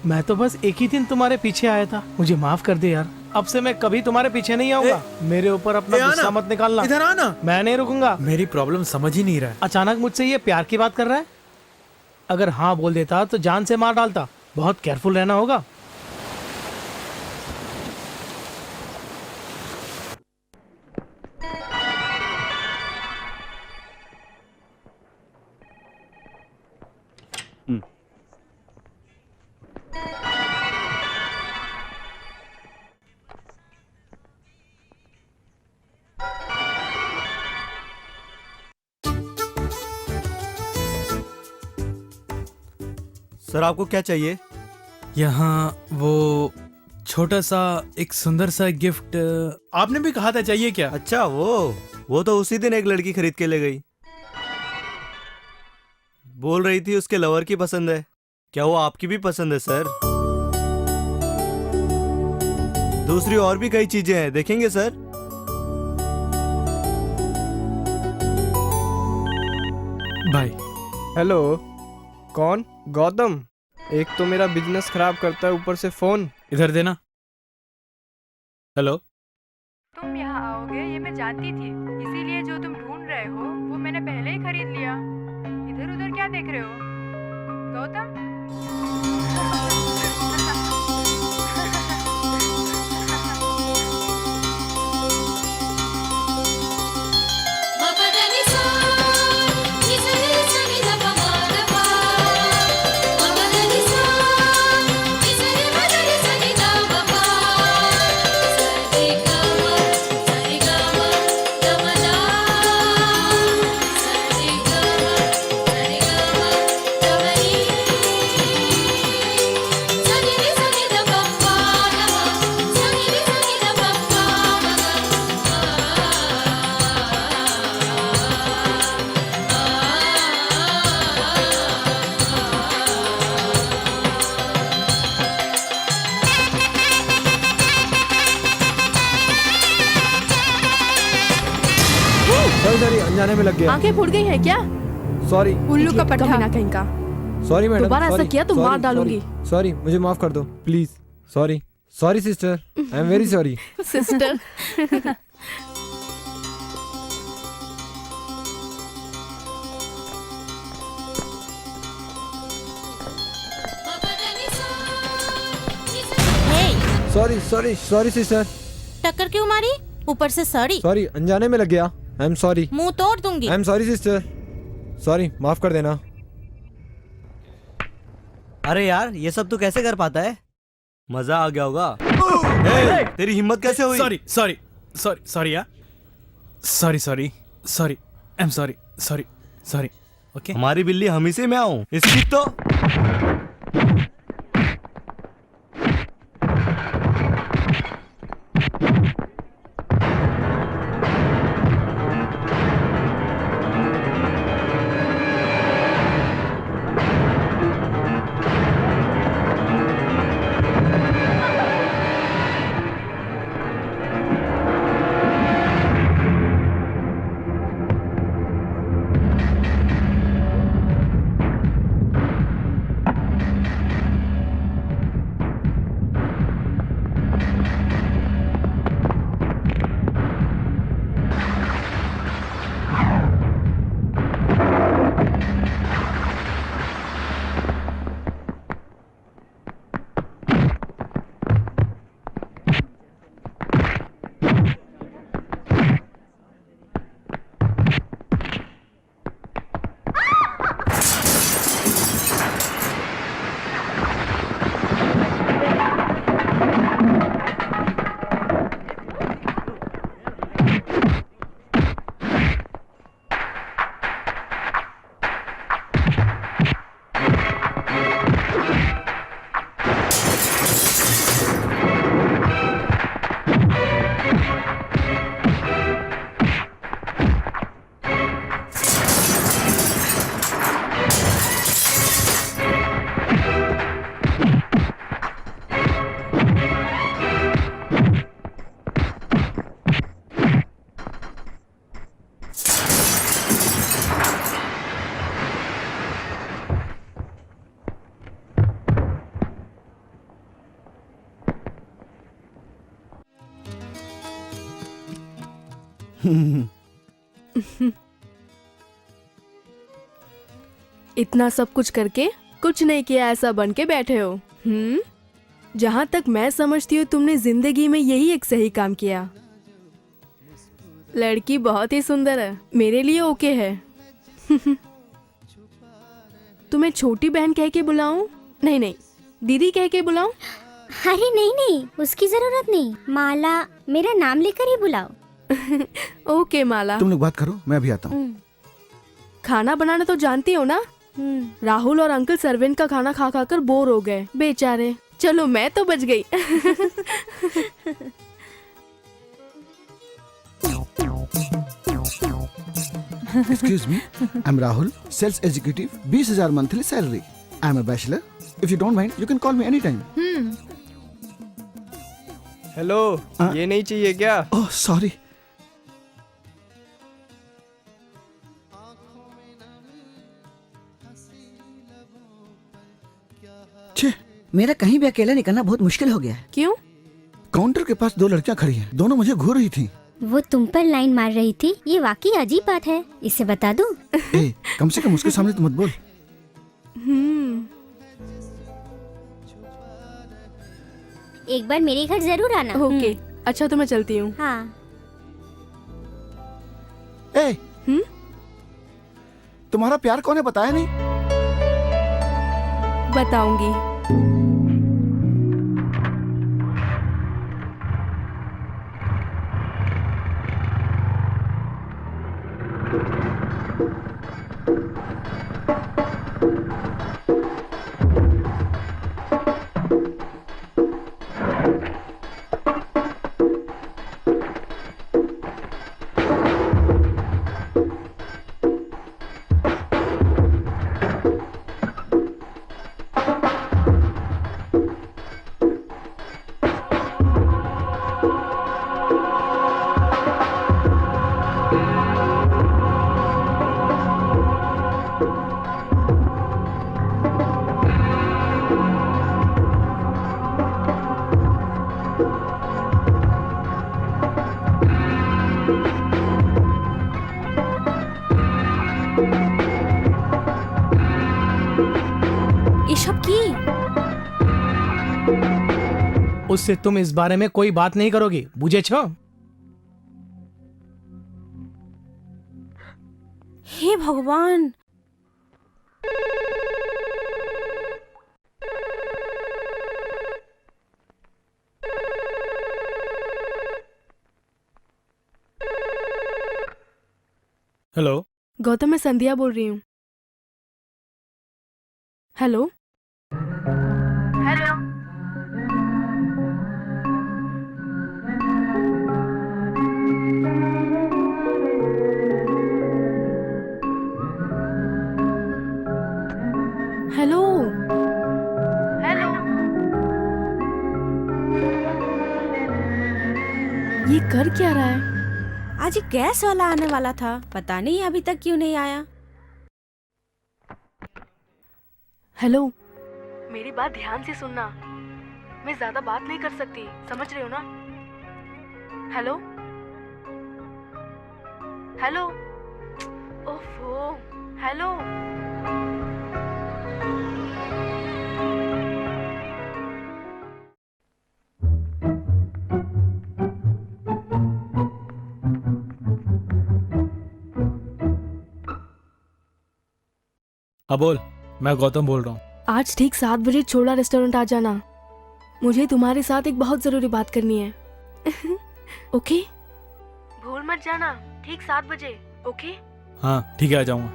मैं तो बस एक ही दिन तुम्हारे पीछे आया था, मुझे माफ कर दे यार। अब से मैं कभी तुम्हारे पीछे नहीं आऊंगा। मेरे ऊपर अपना गुस्सा मत निकालना। इधर आना। मैं नहीं रुकूंगा। मेरी प्रॉब्लम समझ ही नहीं रहा है। अचानक मुझसे ये प्यार की बात कर रहा है? अगर हाँ बोल देता तो जान से मार डालता। बहुत केयरफुल रहना होगा। सर आपको क्या चाहिए? यहाँ वो छोटा सा एक सुंदर सा गिफ्ट आपने भी कहा था, चाहिए क्या? अच्छा वो तो उसी दिन एक लड़की खरीद के ले गई। बोल रही थी उसके लवर की पसंद है। क्या वो आपकी भी पसंद है सर? दूसरी और भी कई चीजें हैं, देखेंगे सर? भाई। हेलो, कौन? गौतम। एक तो मेरा बिजनेस खराब करता है, ऊपर से फोन। इधर देना। हेलो। तुम यहाँ आओगे ये मैं जानती थी, इसीलिए जो तुम ढूंढ रहे हो वो मैंने पहले ही खरीद लिया। इधर उधर क्या देख रहे हो गौतम? सॉरी, अनजाने में लग गया। आंखें फूट गई है क्या? सॉरी। उल्लू का पट्टा कहीं का। Sorry madam. दोबारा ऐसा किया तो मार डालूंगी। सॉरी, मुझे माफ कर दो please. Sorry sorry sister, I am very sorry. Sister. Sorry sorry sorry sister. टक्कर क्यों मारी? ऊपर से सॉरी। सॉरी, अनजाने में लग गया। I am sorry. मुंह तोड़ दूंगी। I am sorry sister. Sorry, माफ कर देना। अरे यार ये सब तू कैसे कर पाता है? मजा आ गया होगा। तेरी हिम्मत कैसे हुई? सॉरी सॉरी सॉरी सॉरी यार। Sorry sorry sorry, I am sorry sorry sorry. Okay, हमारी बिल्ली हम ही से मैं आऊं इसकी तो। इतना सब कुछ करके कुछ नहीं किया, ऐसा बन के बैठे हो। जहाँ तक मैं समझती हूँ तुमने जिंदगी में यही एक सही काम किया। लड़की बहुत ही सुंदर है, मेरे लिए ओके है। तुम्हें छोटी बहन कह के बुलाऊं? नहीं नहीं, दीदी कह के बुलाऊं? अरे नहीं नहीं, उसकी जरूरत नहीं, माला मेरा नाम लेकर ही बुलाओ। ओके माला। तुम लोग बात करो, मैं अभी आता हूँ। खाना बनाना तो जानती हो ना? राहुल और अंकल सर्वेंट का खाना खा खा कर बोर हो गए बेचारे। चलो मैं तो बच गई। Excuse me, I'm Rahul, sales executive, 20,000 monthly salary. I'm a bachelor. If you don't mind, you can call me anytime. Hello, ये नहीं चाहिए क्या? Oh, sorry. छे, मेरा कहीं भी अकेला निकलना बहुत मुश्किल हो गया है। क्यों? काउंटर के पास 2 लड़कियां खड़ी हैं, दोनों मुझे घूर रही थी। वो तुम पर लाइन मार रही थी, ये वाकई अजीब बात है, इसे बता दूं? ए, कम से कम उसके सामने तो मत बोल। एक बार मेरे घर जरूर आना। ओके, अच्छा तो मैं चलती हूँ। हाँ। ए, तुम्हारा प्यार कौन है बताया नहीं? बताऊंगी। उससे तुम इस बारे में कोई बात नहीं करोगी, बुझे छो? हे भगवान, हेलो गौतम, मैं संध्या बोल रही हूँ। हेलो हेलो, हेलो हेलो, ये कर क्या रहा है? आज गैस वाला आने वाला था, पता नहीं अभी तक क्यों नहीं आया। हेलो, मेरी बात ध्यान से सुनना, मैं ज्यादा बात नहीं कर सकती, समझ रहे हो ना? हेलो हेलो, ओफो, हेलो। हाँ बोल, मैं गौतम बोल रहा हूँ। आज ठीक 7 बजे छोला रेस्टोरेंट आ जाना, मुझे तुम्हारे साथ एक बहुत जरूरी बात करनी है। ओके, भूल मत जाना, ठीक 7 बजे। ओके? हाँ ठीक है, आ जाऊंगा।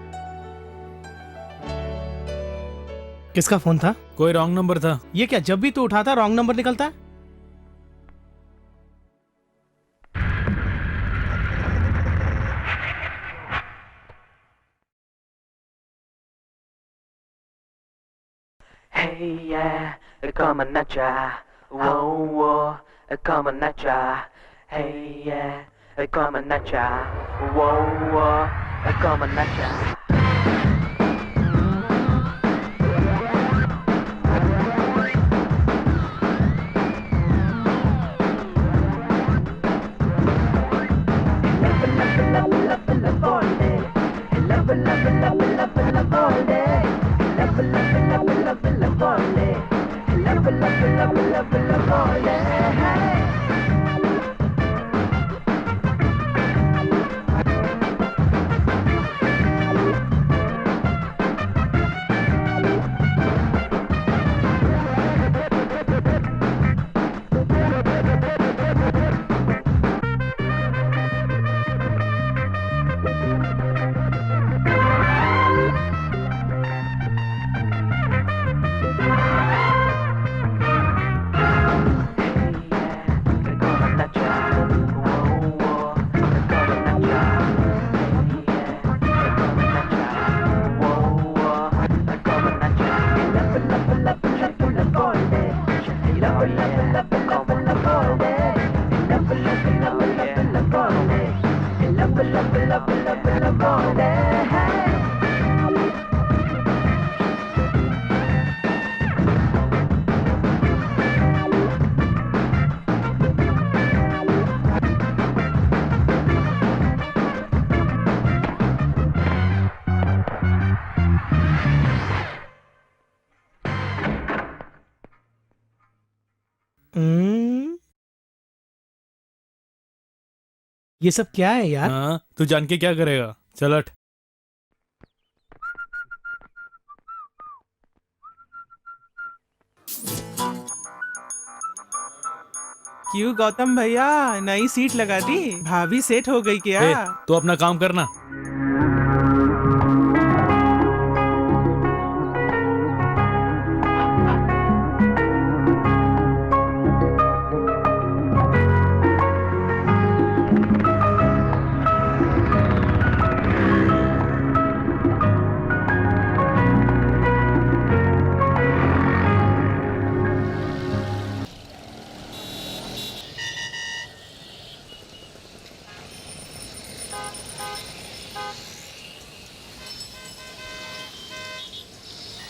किसका फोन था? कोई रॉन्ग नंबर था। ये क्या, जब भी तू उठाता रॉन्ग नंबर निकलता है? Hey yeah, come on nacha, whoa whoa, come on nacha. Hey yeah, come on nacha, whoa whoa, come on nacha. ये सब क्या है यार? हाँ, तू जान के क्या करेगा? चल हट। क्यों गौतम भैया, नई सीट लगा दी? भाभी सेट हो गई क्या? तू अपना काम करना।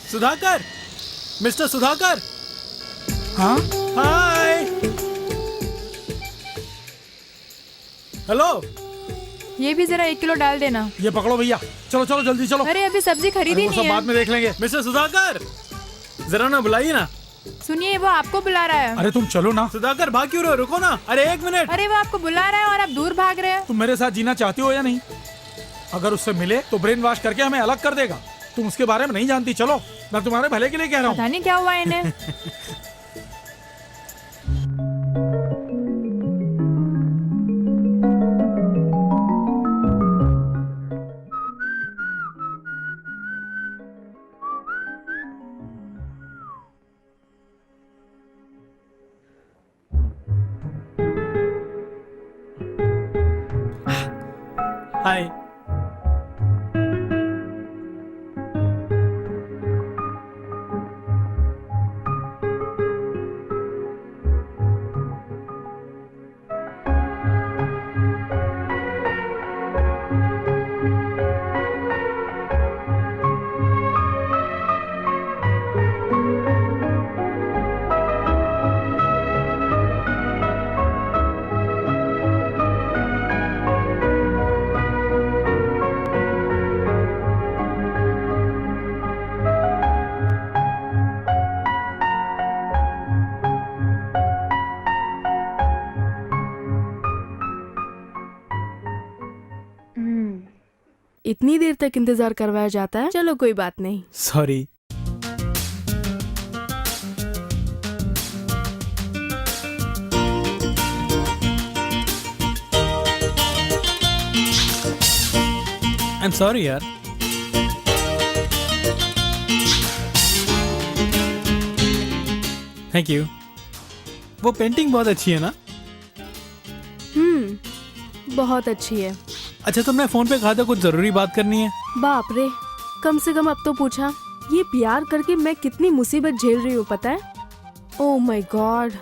सुधाकर, मिस्टर सुधाकर। हाँ हाय, हेलो। ये भी जरा 1 किलो डाल देना। ये पकड़ो भैया, चलो चलो जल्दी चलो। अरे अभी सब्जी खरीदी नहीं है। बाद में देख लेंगे। मिस्टर सुधाकर, जरा ना बुलाइए ना। सुनिए, वो आपको बुला रहा है। अरे तुम चलो ना। सुधाकर भाग क्यों रहे हो? रुको ना। अरे 1 मिनट। अरे वो आपको बुला रहा है और आप दूर भाग रहे हो। तुम मेरे साथ जीना चाहती हो या नहीं? अगर उससे मिले तो ब्रेन वॉश करके हमें अलग कर देगा। तुम उसके बारे में नहीं जानती। चलो, मैं तुम्हारे भले के लिए कह रहा हूँ। पता नहीं क्या हुआ इन्हें। हाय। इतनी देर तक इंतजार करवाया जाता है। चलो कोई बात नहीं। सॉरी। आई एम सॉरी यार। Thank you. वो पेंटिंग बहुत अच्छी है ना? बहुत अच्छी है। अच्छा, तुमने फोन पे कहा था कुछ जरूरी बात करनी है। बाप रे, कम से कम अब तो पूछा। ये प्यार करके मैं कितनी मुसीबत झेल रही हूँ पता है? ओह माय गॉड,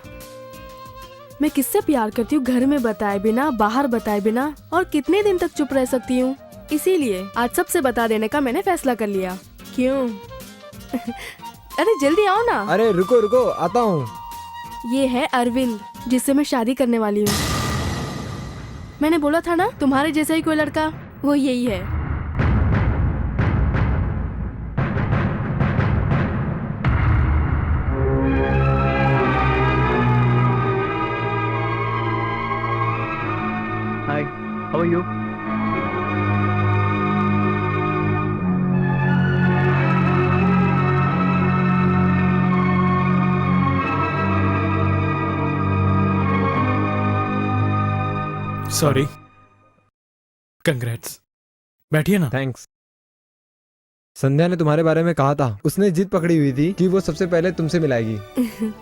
मैं किससे प्यार करती हूँ घर में बताए बिना, बाहर बताए बिना, और कितने दिन तक चुप रह सकती हूँ? इसीलिए आज सबसे बता देने का मैंने फैसला कर लिया। क्यों? अरे जल्दी आओ ना। अरे रुको रुको, आता हूँ। ये है अरविंद, जिससे मैं शादी करने वाली हूँ। मैंने बोला था ना तुम्हारे जैसा ही कोई लड़का, वो यही है। यू। सॉरी। कंग्रेट्स। बैठिए ना। थैंक्स। संध्या ने तुम्हारे बारे में कहा था, उसने जिद पकड़ी हुई थी कि वो सबसे पहले तुमसे मिलाएगी।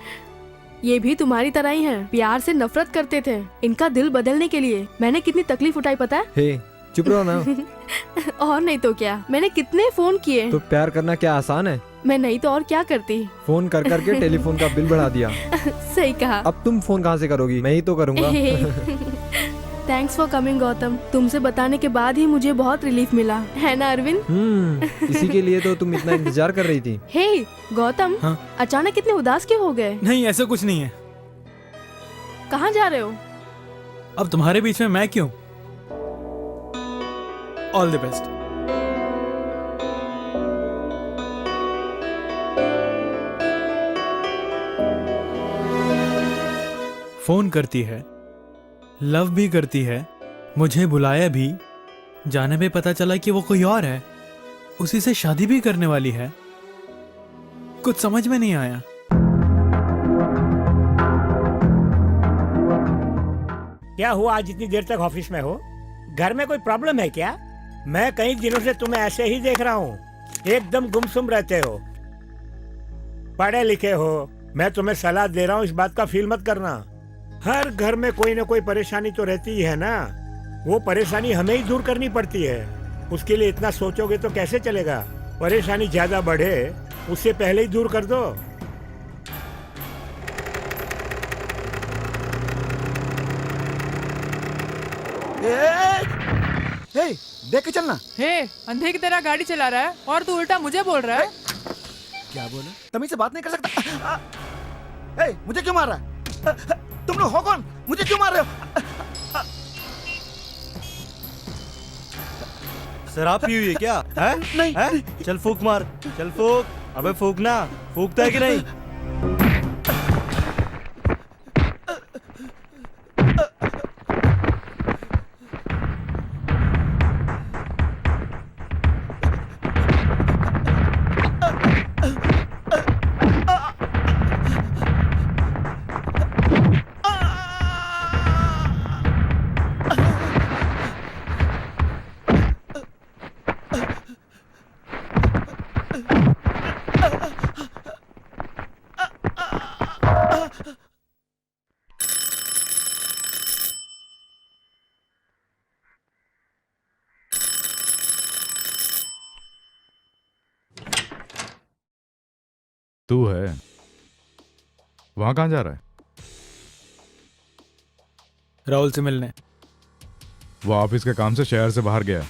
ये भी तुम्हारी तरह ही है, प्यार से नफरत करते थे। इनका दिल बदलने के लिए मैंने कितनी तकलीफ उठाई पता है? हे चुप रहो ना। और नहीं तो क्या, मैंने कितने फोन किए। तो प्यार करना क्या आसान है? मैं नहीं तो और क्या करती। फोन कर करके टेलीफोन का बिल बढ़ा दिया। सही कहा। अब तुम फोन कहाँ से करोगी? मैं ही तो करूँगा। Thanks for coming Gautam. तुमसे बताने के बाद ही मुझे बहुत रिलीफ मिला, है ना अरविंद? इसी के लिए तो तुम इतना इंतजार कर रही थी। हे गौतम, हाँ? अचानक इतने उदास क्यों हो गए? नहीं, ऐसा कुछ नहीं है। कहाँ जा रहे हो? अब तुम्हारे बीच में मैं क्यों? All the best. फोन करती है, लव भी करती है, मुझे बुलाया भी, जाने पे पता चला कि वो कोई और है, उसी से शादी भी करने वाली है। कुछ समझ में नहीं आया। क्या हुआ, आज इतनी देर तक ऑफिस में हो? घर में कोई प्रॉब्लम है क्या? मैं कई दिनों से तुम्हें ऐसे ही देख रहा हूँ, एकदम गुमसुम रहते हो। पढ़े लिखे हो, मैं तुम्हें सलाह दे रहा हूँ, इस बात का फील मत करना। हर घर में कोई ना कोई परेशानी तो रहती ही है ना, वो परेशानी हमें ही दूर करनी पड़ती है। उसके लिए इतना सोचोगे तो कैसे चलेगा? परेशानी ज्यादा बढ़े उससे पहले ही दूर कर दो। देख के चलना। हे, अंधे की तरह गाड़ी चला रहा है और तू उल्टा मुझे बोल रहा है। क्या बोला? तमीज से बात नहीं कर सकता। मुझे क्यों मार रहा है? तुम लोग हो कौन? मुझे क्यों मार रहे हो? शराब पी हुई है क्या? है? नहीं, है? चल फूक मार, चल फूक। अबे फूकना, फूकता है कि नहीं? तू है वहां कहां जा रहा है? राहुल से मिलने। वो ऑफिस के काम से शहर से बाहर गया।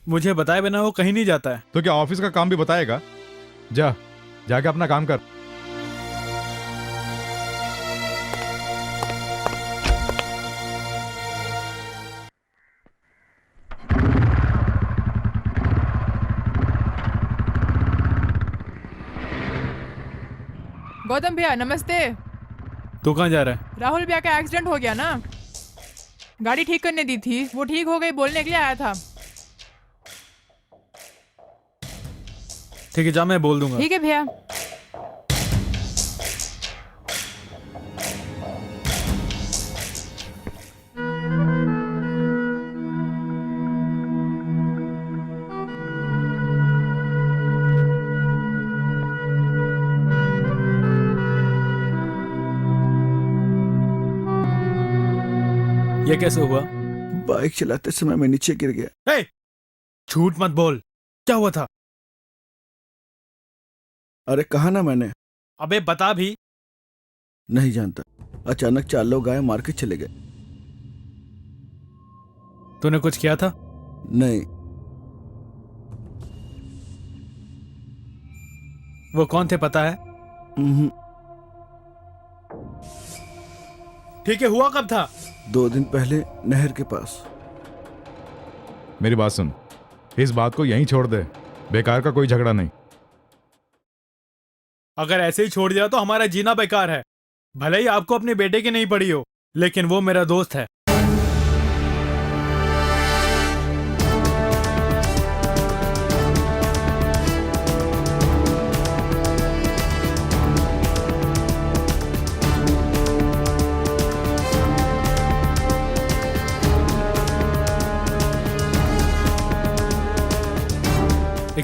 मुझे बताए बिना वो कहीं नहीं जाता है। तो क्या ऑफिस का काम भी बताएगा? जा, जाके अपना काम कर। गौतम भैया नमस्ते। तू कहाँ जा रहा है? राहुल भैया का एक्सीडेंट हो गया ना, गाड़ी ठीक करने दी थी, वो ठीक हो गई बोलने के लिए आया था। ठीक है, जा, मैं बोल दूंगा। ठीक है भैया। ये कैसे हुआ? बाइक चलाते समय मैं नीचे गिर गया। हे! झूठ मत बोल, क्या हुआ था? अरे कहा ना मैंने। अबे बता भी। नहीं जानता, अचानक 4 लोग आए, मार के चले गए। तूने कुछ किया था? नहीं। वो कौन थे पता है? ठीक है, हुआ कब था? 2 दिन पहले नहर के पास। मेरी बात सुन, इस बात को यहीं छोड़ दे, बेकार का कोई झगड़ा नहीं। अगर ऐसे ही छोड़ दिया तो हमारा जीना बेकार है। भले ही आपको अपने बेटे की नहीं पड़ी हो, लेकिन वो मेरा दोस्त है।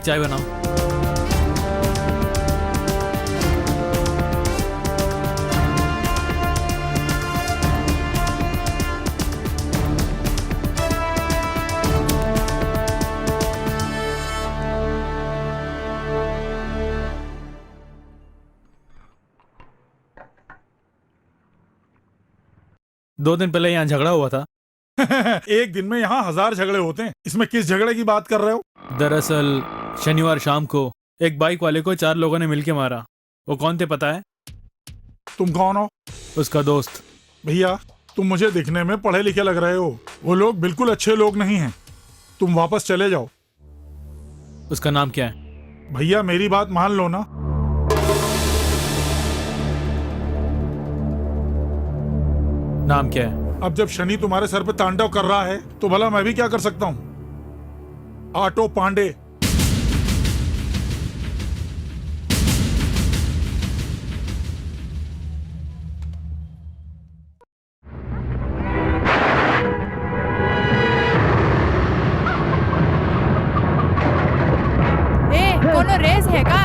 चाय बनाओ। दो दिन पहले यहाँ झगड़ा हुआ था। एक दिन में यहाँ 1000 झगड़े होते हैं, इसमें किस झगड़े की बात कर रहे हो? दरअसल शनिवार शाम को एक बाइक वाले को 4 लोगों ने मिलके मारा। वो कौन थे पता है? तुम कौन हो? उसका दोस्त। भैया तुम मुझे दिखने में पढ़े लिखे लग रहे हो, वो लोग बिल्कुल अच्छे लोग नहीं हैं। तुम वापस चले जाओ। उसका नाम क्या है? भैया मेरी बात मान लो ना। नाम क्या है? अब जब शनि तुम्हारे सर पे तांडव कर रहा है तो भला मैं भी क्या कर सकता हूँ? ऑटो पांडे। कोनो रेस है का?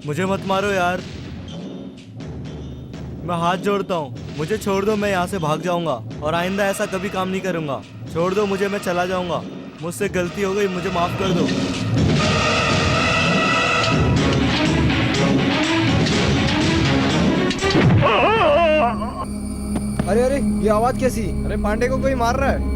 मुझे मत मारो यार, मैं हाथ जोड़ता हूँ, मुझे छोड़ दो। मैं यहाँ से भाग जाऊंगा और आइंदा ऐसा कभी काम नहीं करूंगा। छोड़ दो मुझे, मैं चला जाऊंगा। मुझसे गलती हो गई, मुझे माफ कर दो। अरे अरे ये आवाज कैसी? अरे पांडे को कोई मार रहा है।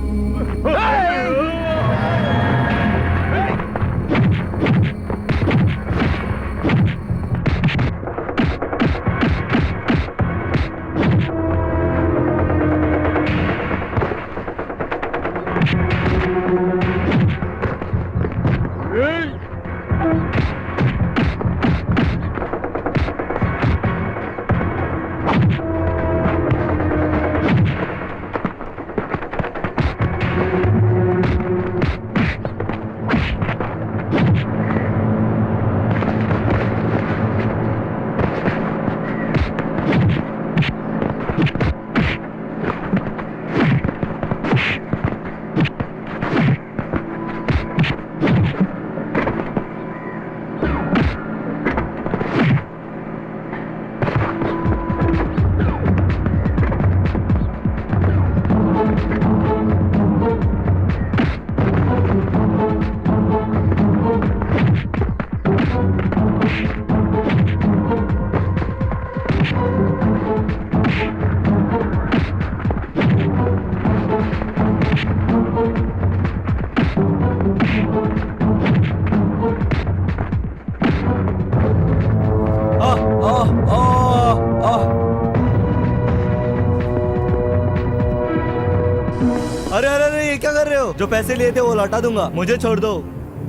अरे अरे अरे ये क्या कर रहे हो? जो पैसे लिए थे वो लौटा दूंगा, मुझे छोड़ दो।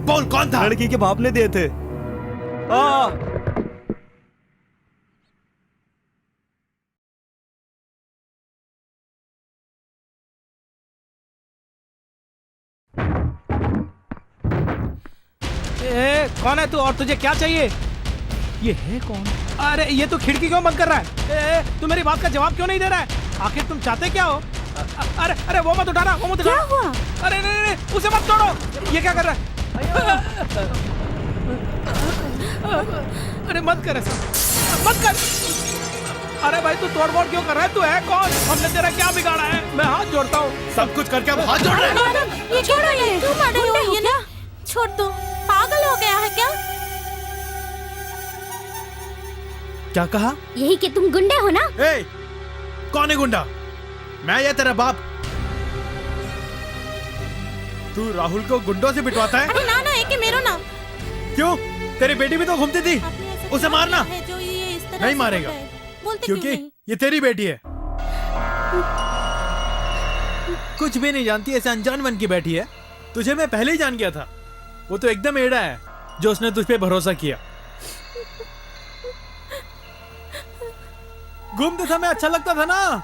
बोल कौन था? लड़की के बाप ने दिए थे। कौन है तू और तुझे क्या चाहिए? ये है कौन? अरे ये तो खिड़की क्यों बंद कर रहा है? तू मेरी बात का जवाब क्यों नहीं दे रहा है? आखिर तुम चाहते क्या हो? अरे अरे वो मत उठाना, वो मत उठाना। क्या हुआ? अरे नहीं नहीं उसे मत तोड़ो। ये क्या कर रहा है? अरे मत कर ऐसा, मत कर। अरे भाई तू तोड़-फोड़ क्यों कर रहा है? तू है कौन? हमने तेरा क्या बिगाड़ा है? मैं हाथ जोड़ता हूँ। सब कुछ करके अब हाथ जोड़ रहे हैं। ये छोड़ो, ये तुम अड़े हो ये ना। छोड़ दो, पागल हो गया है क्या? क्या कहा? यही कि तुम गुंडे हो ना? ए, कौन है गुंडा? मैं या तेरा बाप? तू राहुल को गुंडों से पिटवाता है? अरे ना ना एके मेरो ना। क्यों? तेरी बेटी भी तो घूमती थी, उसे मारना। है जो ये इस तरह नहीं से मारेगा, बोलता है। बोलते क्योंकि क्यों नहीं? ये तेरी बेटी है। कुछ भी नहीं जानती, ऐसे अनजान बन के बैठी है। तुझे मैं पहले ही जान गया था। वो तो एकदम एड़ा है जो उसने तुझ पे भरोसा किया। घूमते समय अच्छा लगता था ना।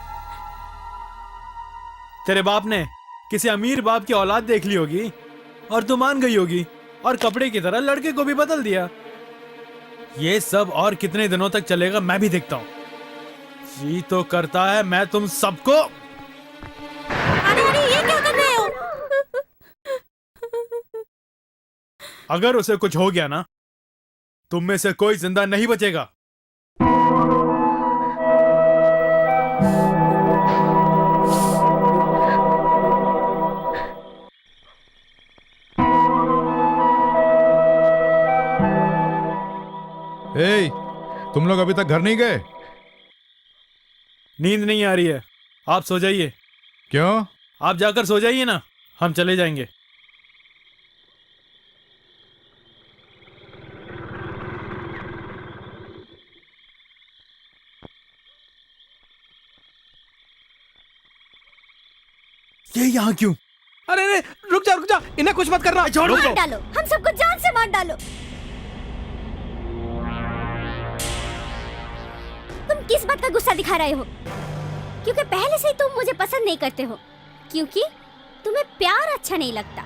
तेरे बाप ने किसी अमीर बाप की औलाद देख ली होगी और तू मान गई होगी और कपड़े की तरह लड़के को भी बदल दिया। ये सब और कितने दिनों तक चलेगा मैं भी देखता हूं। जी तो करता है मैं तुम सबको। अरे अरे ये क्या कर रहे हो? अगर उसे कुछ हो गया ना, तुम में से कोई जिंदा नहीं बचेगा। ए, तुम लोग अभी तक घर नहीं गए? नींद नहीं आ रही है, आप सो जाइए। क्यों? आप जाकर सो जाइए ना, हम चले जाएंगे। ये यहाँ क्यों? अरे अरे रुक जा, इन्हें कुछ मत करना। छोड़ मार डालो, हम सबको जान से मार डालो। तुम किस बात का गुस्सा दिखा रहे हो? क्योंकि पहले से ही तुम मुझे पसंद नहीं करते हो, क्योंकि तुम्हें प्यार अच्छा नहीं लगता।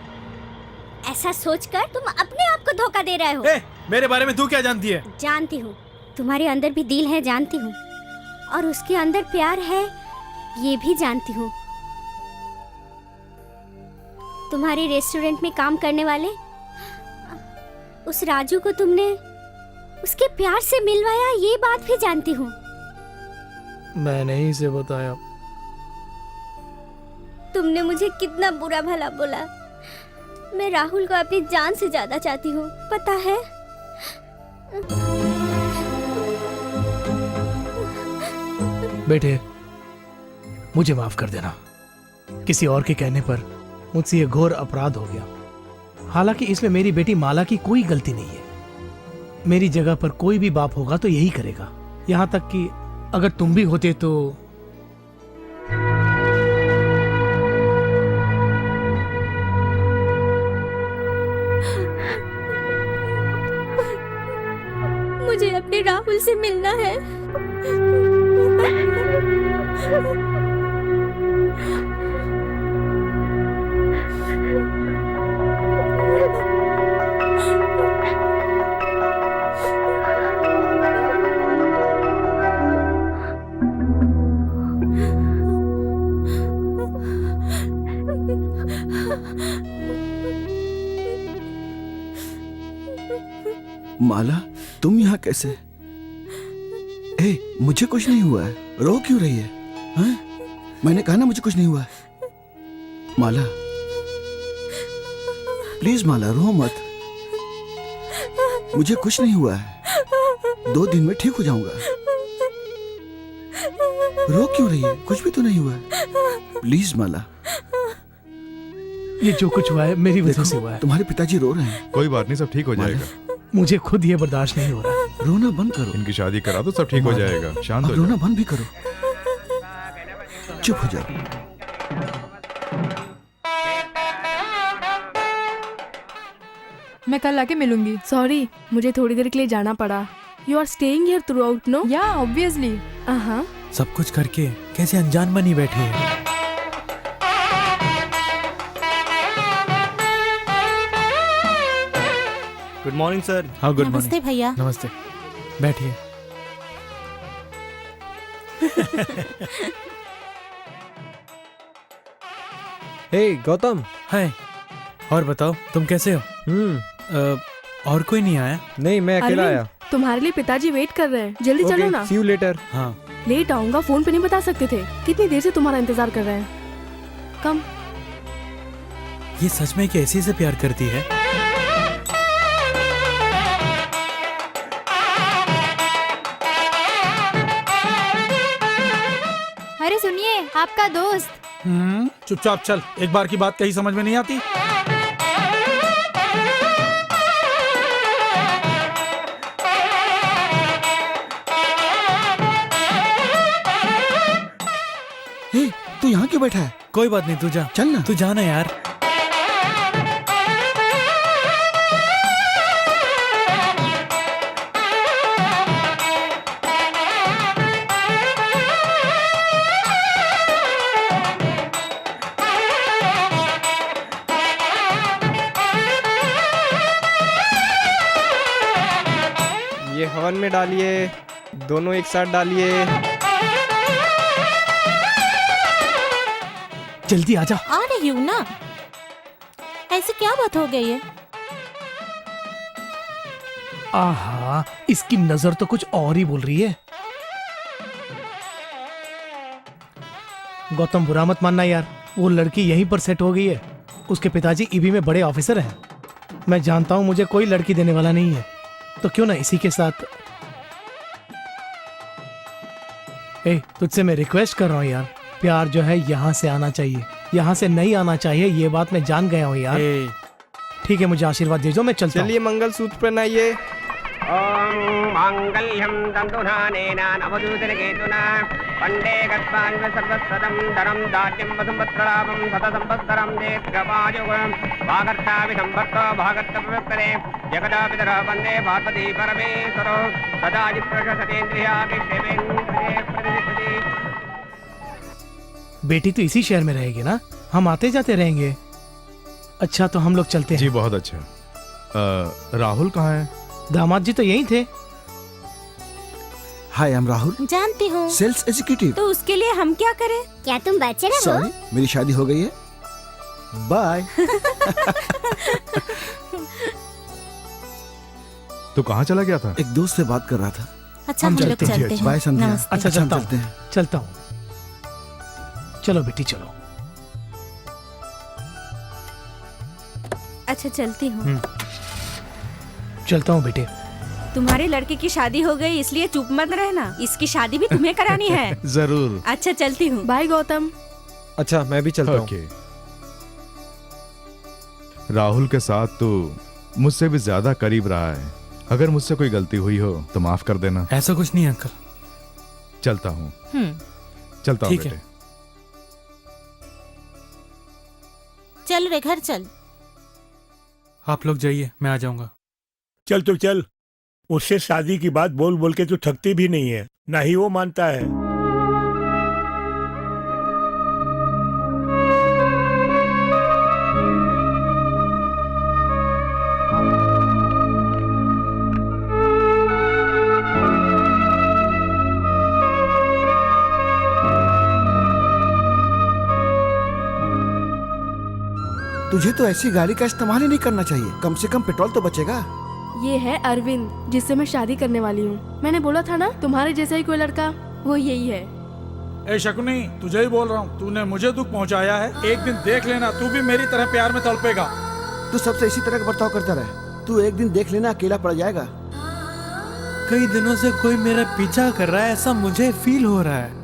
ऐसा सोचकर तुम अपने आप को धोखा दे रहे हो। मेरे बारे में तू क्या जानती है? जानती हूँ, तुम्हारे अंदर भी दिल है, जानती हूँ, और उसके अंदर प्यार है, ये भी जानती हूँ। तुम्हारे रेस्टोरेंट में काम करने वाले उस राजू को तुमने उसके प्यार से मिलवाया, ये बात भी जानती हूँ। मैंने ही इसे बताया। तुमने मुझे कितना बुरा भला बोला। मैं राहुल को अपनी जान से ज्यादा चाहती हूँ, पता है? बेटे, मुझे माफ कर देना। किसी और के कहने पर मुझसे ये घोर अपराध हो गया। हालांकि इसमें मेरी बेटी माला की कोई गलती नहीं है। मेरी जगह पर कोई भी बाप होगा तो यही करेगा। यहाँ तक कि अगर तुम भी होते तो। मुझे अपने राहुल से मिलना है। माला, तुम यहाँ कैसे? मुझे कुछ नहीं हुआ है, रो क्यों रही है? हाँ? मैंने कहा ना मुझे कुछ नहीं हुआ है। माला प्लीज, माला रो मत। मुझे कुछ नहीं हुआ है, 2 दिन में ठीक हो जाऊंगा। रो क्यों रही है? कुछ भी तो नहीं हुआ है। प्लीज माला। ये जो कुछ हुआ है मेरी वजह से हुआ है। तुम्हारे पिताजी रो रहे हैं। कोई बात नहीं, सब ठीक हो जाएगा। मुझे खुद ये बर्दाश्त नहीं हो रहा। रोना बंद करो। इनकी शादी करा दो, सब ठीक हो जाएगा। शांत हो रोना बंद भी करो। चुप हो जाओ। मैं कल आके मिलूंगी। सॉरी, मुझे थोड़ी देर के लिए जाना पड़ा। You are staying here throughout, no? Yeah obviously. हाँ, सब कुछ करके कैसे अनजान बनी बैठी है। Good morning sir. हाँ, गुड मॉर्निंग। नमस्ते भैया। नमस्ते, बैठिए। हे गौतम। हाय, और बताओ तुम कैसे हो? और कोई नहीं आया? नहीं, मैं अकेला आया। तुम्हारे लिए पिताजी वेट कर रहे हैं, जल्दी चलो ना। See you later। हाँ। लेट आऊंगा, फोन पे नहीं बता सकते थे। कितनी देर से तुम्हारा इंतजार कर रहे हैं। कम। ये सच में कैसे से प्यार करती है? अरे सुनिए, आपका दोस्त। चुपचाप चल, एक बार की बात कहीं समझ में नहीं आती। क्यों बैठा है? कोई बात नहीं, तू जा। चल ना। तू जाना यार। ये हवन में डालिए, दोनों एक साथ डालिए। जल्दी आजा। आ रही हूँ ना। ऐसे क्या बात हो गई है? आहा, इसकी नजर तो कुछ और ही बोल रही है। गौतम, बुरा मत मानना यार, वो लड़की यहीं पर सेट हो गई है। उसके पिताजी ईबी में बड़े ऑफिसर हैं। मैं जानता हूँ मुझे कोई लड़की देने वाला नहीं है, तो क्यों ना इसी के साथ। ए, तुझसे मैं रिक्वेस्ट कर रहा हूँ यार, प्यार जो है यहाँ से आना चाहिए, यहाँ से नहीं आना चाहिए। ये बात मैं जान गया हूँ यार। ठीक है, मुझे आशीर्वाद दे दो, मैं चलता हूँ। चलिए मंगलसूत्र पहनाइए। ओम मांगल्यम तंतुधानेन नवदूतकेतुना वंदे गत्वान्व सर्वसदं धनं दाज्यं वसुमत्रलाभं शतसंवत्सरं दीर्घमायुः वागर्ताविसंवर्तो भागर्तप्रवक्तरे जगदापितरः वन्दे पार्वती परमेश्वरो सदाजित्प्रशतेन्द्रियाभिषेवेन्द्रिये प्रतिष्ठति। बेटी तो इसी शहर में रहेगी ना? हम आते जाते रहेंगे। अच्छा, तो हम लोग चलते हैं। जी बहुत अच्छा। राहुल कहाँ है? दामाद जी तो यही थे। हाय, आई एम राहुल, जानती हूँ। Sales executive. तो उसके लिए हम क्या करें? क्या तुम बैचलर हो? सॉरी, मेरी शादी हो गई है। बाय। तू कहाँ चला गया था? एक दोस्त से बात कर रहा था। अच्छा, हम लोग चलते हैं। बाय संध्या। नमस्ते। अच्छा, हम चलता हूँ। चलता हूँ। चलो बेटी, चलो। अच्छा, चलती हूँ। चलता हूँ बेटे। तुम्हारे लड़के की शादी हो गई, इसलिए चुप मत रहना। इसकी शादी भी तुम्हें करानी है। जरूर। अच्छा, चलती हूँ। बाय गौतम। अच्छा, मैं भी चलता हूँ। ओके। राहुल के साथ तू मुझसे भी ज्यादा करीब रहा है। अगर मुझसे कोई गलती हुई हो तो माफ कर देना। ऐसा कुछ नहीं अंकल। चलता हूँ। चलता हूँ ठीक है। बेटे। चल रे, घर चल। आप लोग जाइए, मैं आ जाऊंगा। चल तो चल। उससे शादी की बात बोल बोल के तू थकती भी नहीं है, ना ही वो मानता है। तुझे तो ऐसी गाड़ी का इस्तेमाल ही नहीं करना चाहिए, कम से कम पेट्रोल तो बचेगा। ये है अरविंद, जिससे मैं शादी करने वाली हूँ। मैंने बोला था ना, तुम्हारे जैसा ही कोई लड़का, वो यही है। ए शकुनी, तुझे ही बोल रहा हूँ, तूने मुझे दुख पहुँचाया है। एक दिन देख लेना, तू भी मेरी तरह प्यार में तड़पेगा। तू सबसे इसी तरह का बर्ताव करता रहे। तू एक दिन देख लेना, अकेला पड़ जाएगा। कई दिनों से कोई मेरा पीछा कर रहा है, ऐसा मुझे फील हो रहा है।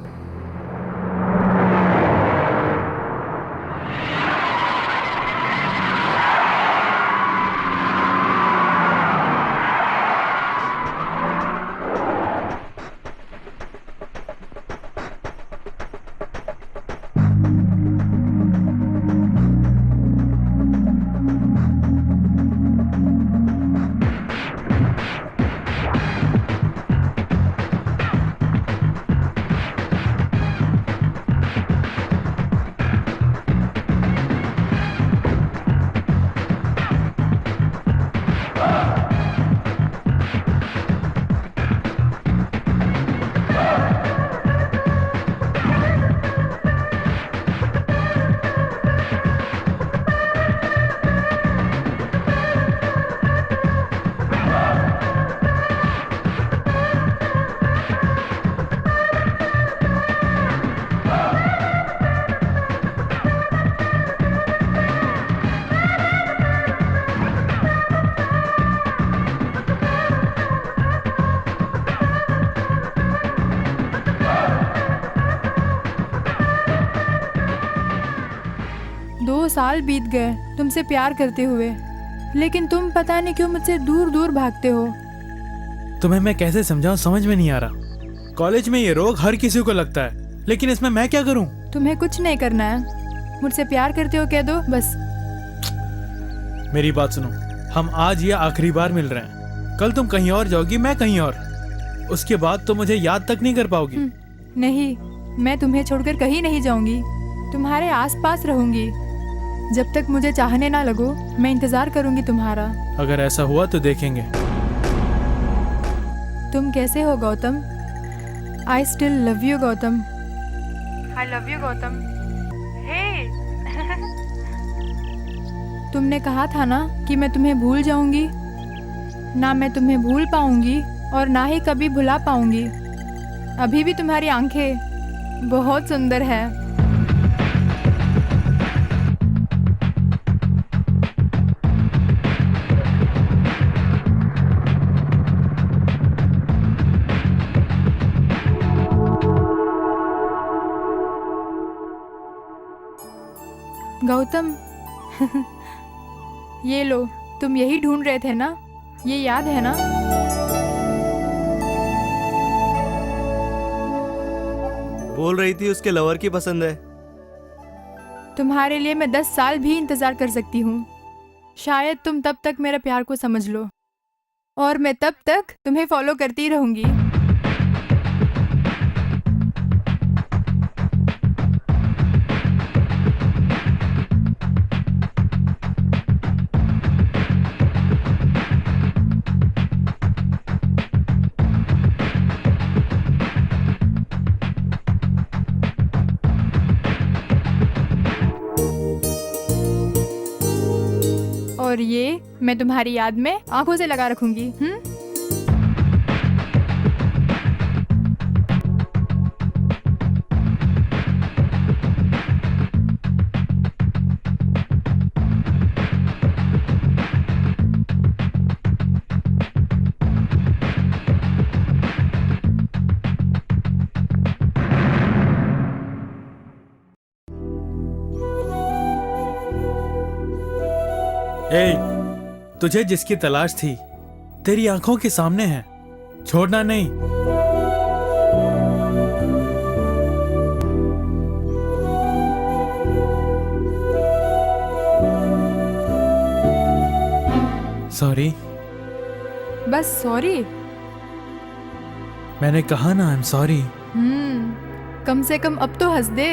साल बीत गए तुमसे प्यार करते हुए, लेकिन तुम पता नहीं क्यों मुझसे दूर दूर भागते हो। तुम्हें मैं कैसे समझाऊं, समझ में नहीं आ रहा। कॉलेज में ये रोग हर किसी को लगता है, लेकिन इसमें मैं क्या करूं? तुम्हें कुछ नहीं करना है, मुझसे प्यार करते हो कह दो बस। मेरी बात सुनो, हम आज ये आखिरी बार मिल रहे हैं। कल तुम कहीं और जाओगी, मैं कहीं और। उसके बाद तो मुझे याद तक नहीं कर पाओगी। नहीं, मैं तुम्हें छोड़कर कहीं नहीं जाऊंगी, तुम्हारे आसपास रहूंगी। जब तक मुझे चाहने ना लगो, मैं इंतजार करूंगी तुम्हारा। अगर ऐसा हुआ तो देखेंगे। तुम कैसे हो Gautam? I still love you Gautam. I love you Gautam. Hey तुमने कहा था ना कि मैं तुम्हें भूल जाऊंगी। ना मैं तुम्हें भूल पाऊंगी और ना ही कभी भुला पाऊंगी। अभी भी तुम्हारी आंखें बहुत सुंदर है। गौतम ये लो, तुम यही ढूंढ रहे थे ना? ये याद है ना? बोल रही थी उसके लवर की पसंद है। तुम्हारे लिए मैं 10 साल भी इंतजार कर सकती हूँ। शायद तुम तब तक मेरे प्यार को समझ लो, और मैं तब तक तुम्हें फॉलो करती रहूंगी। और ये मैं तुम्हारी याद में आंखों से लगा रखूंगी। तुझे जिसकी तलाश थी तेरी आंखों के सामने है, छोड़ना नहीं। सॉरी। बस सॉरी? मैंने कहा ना, आई एम सॉरी। कम से कम अब तो हंस दे।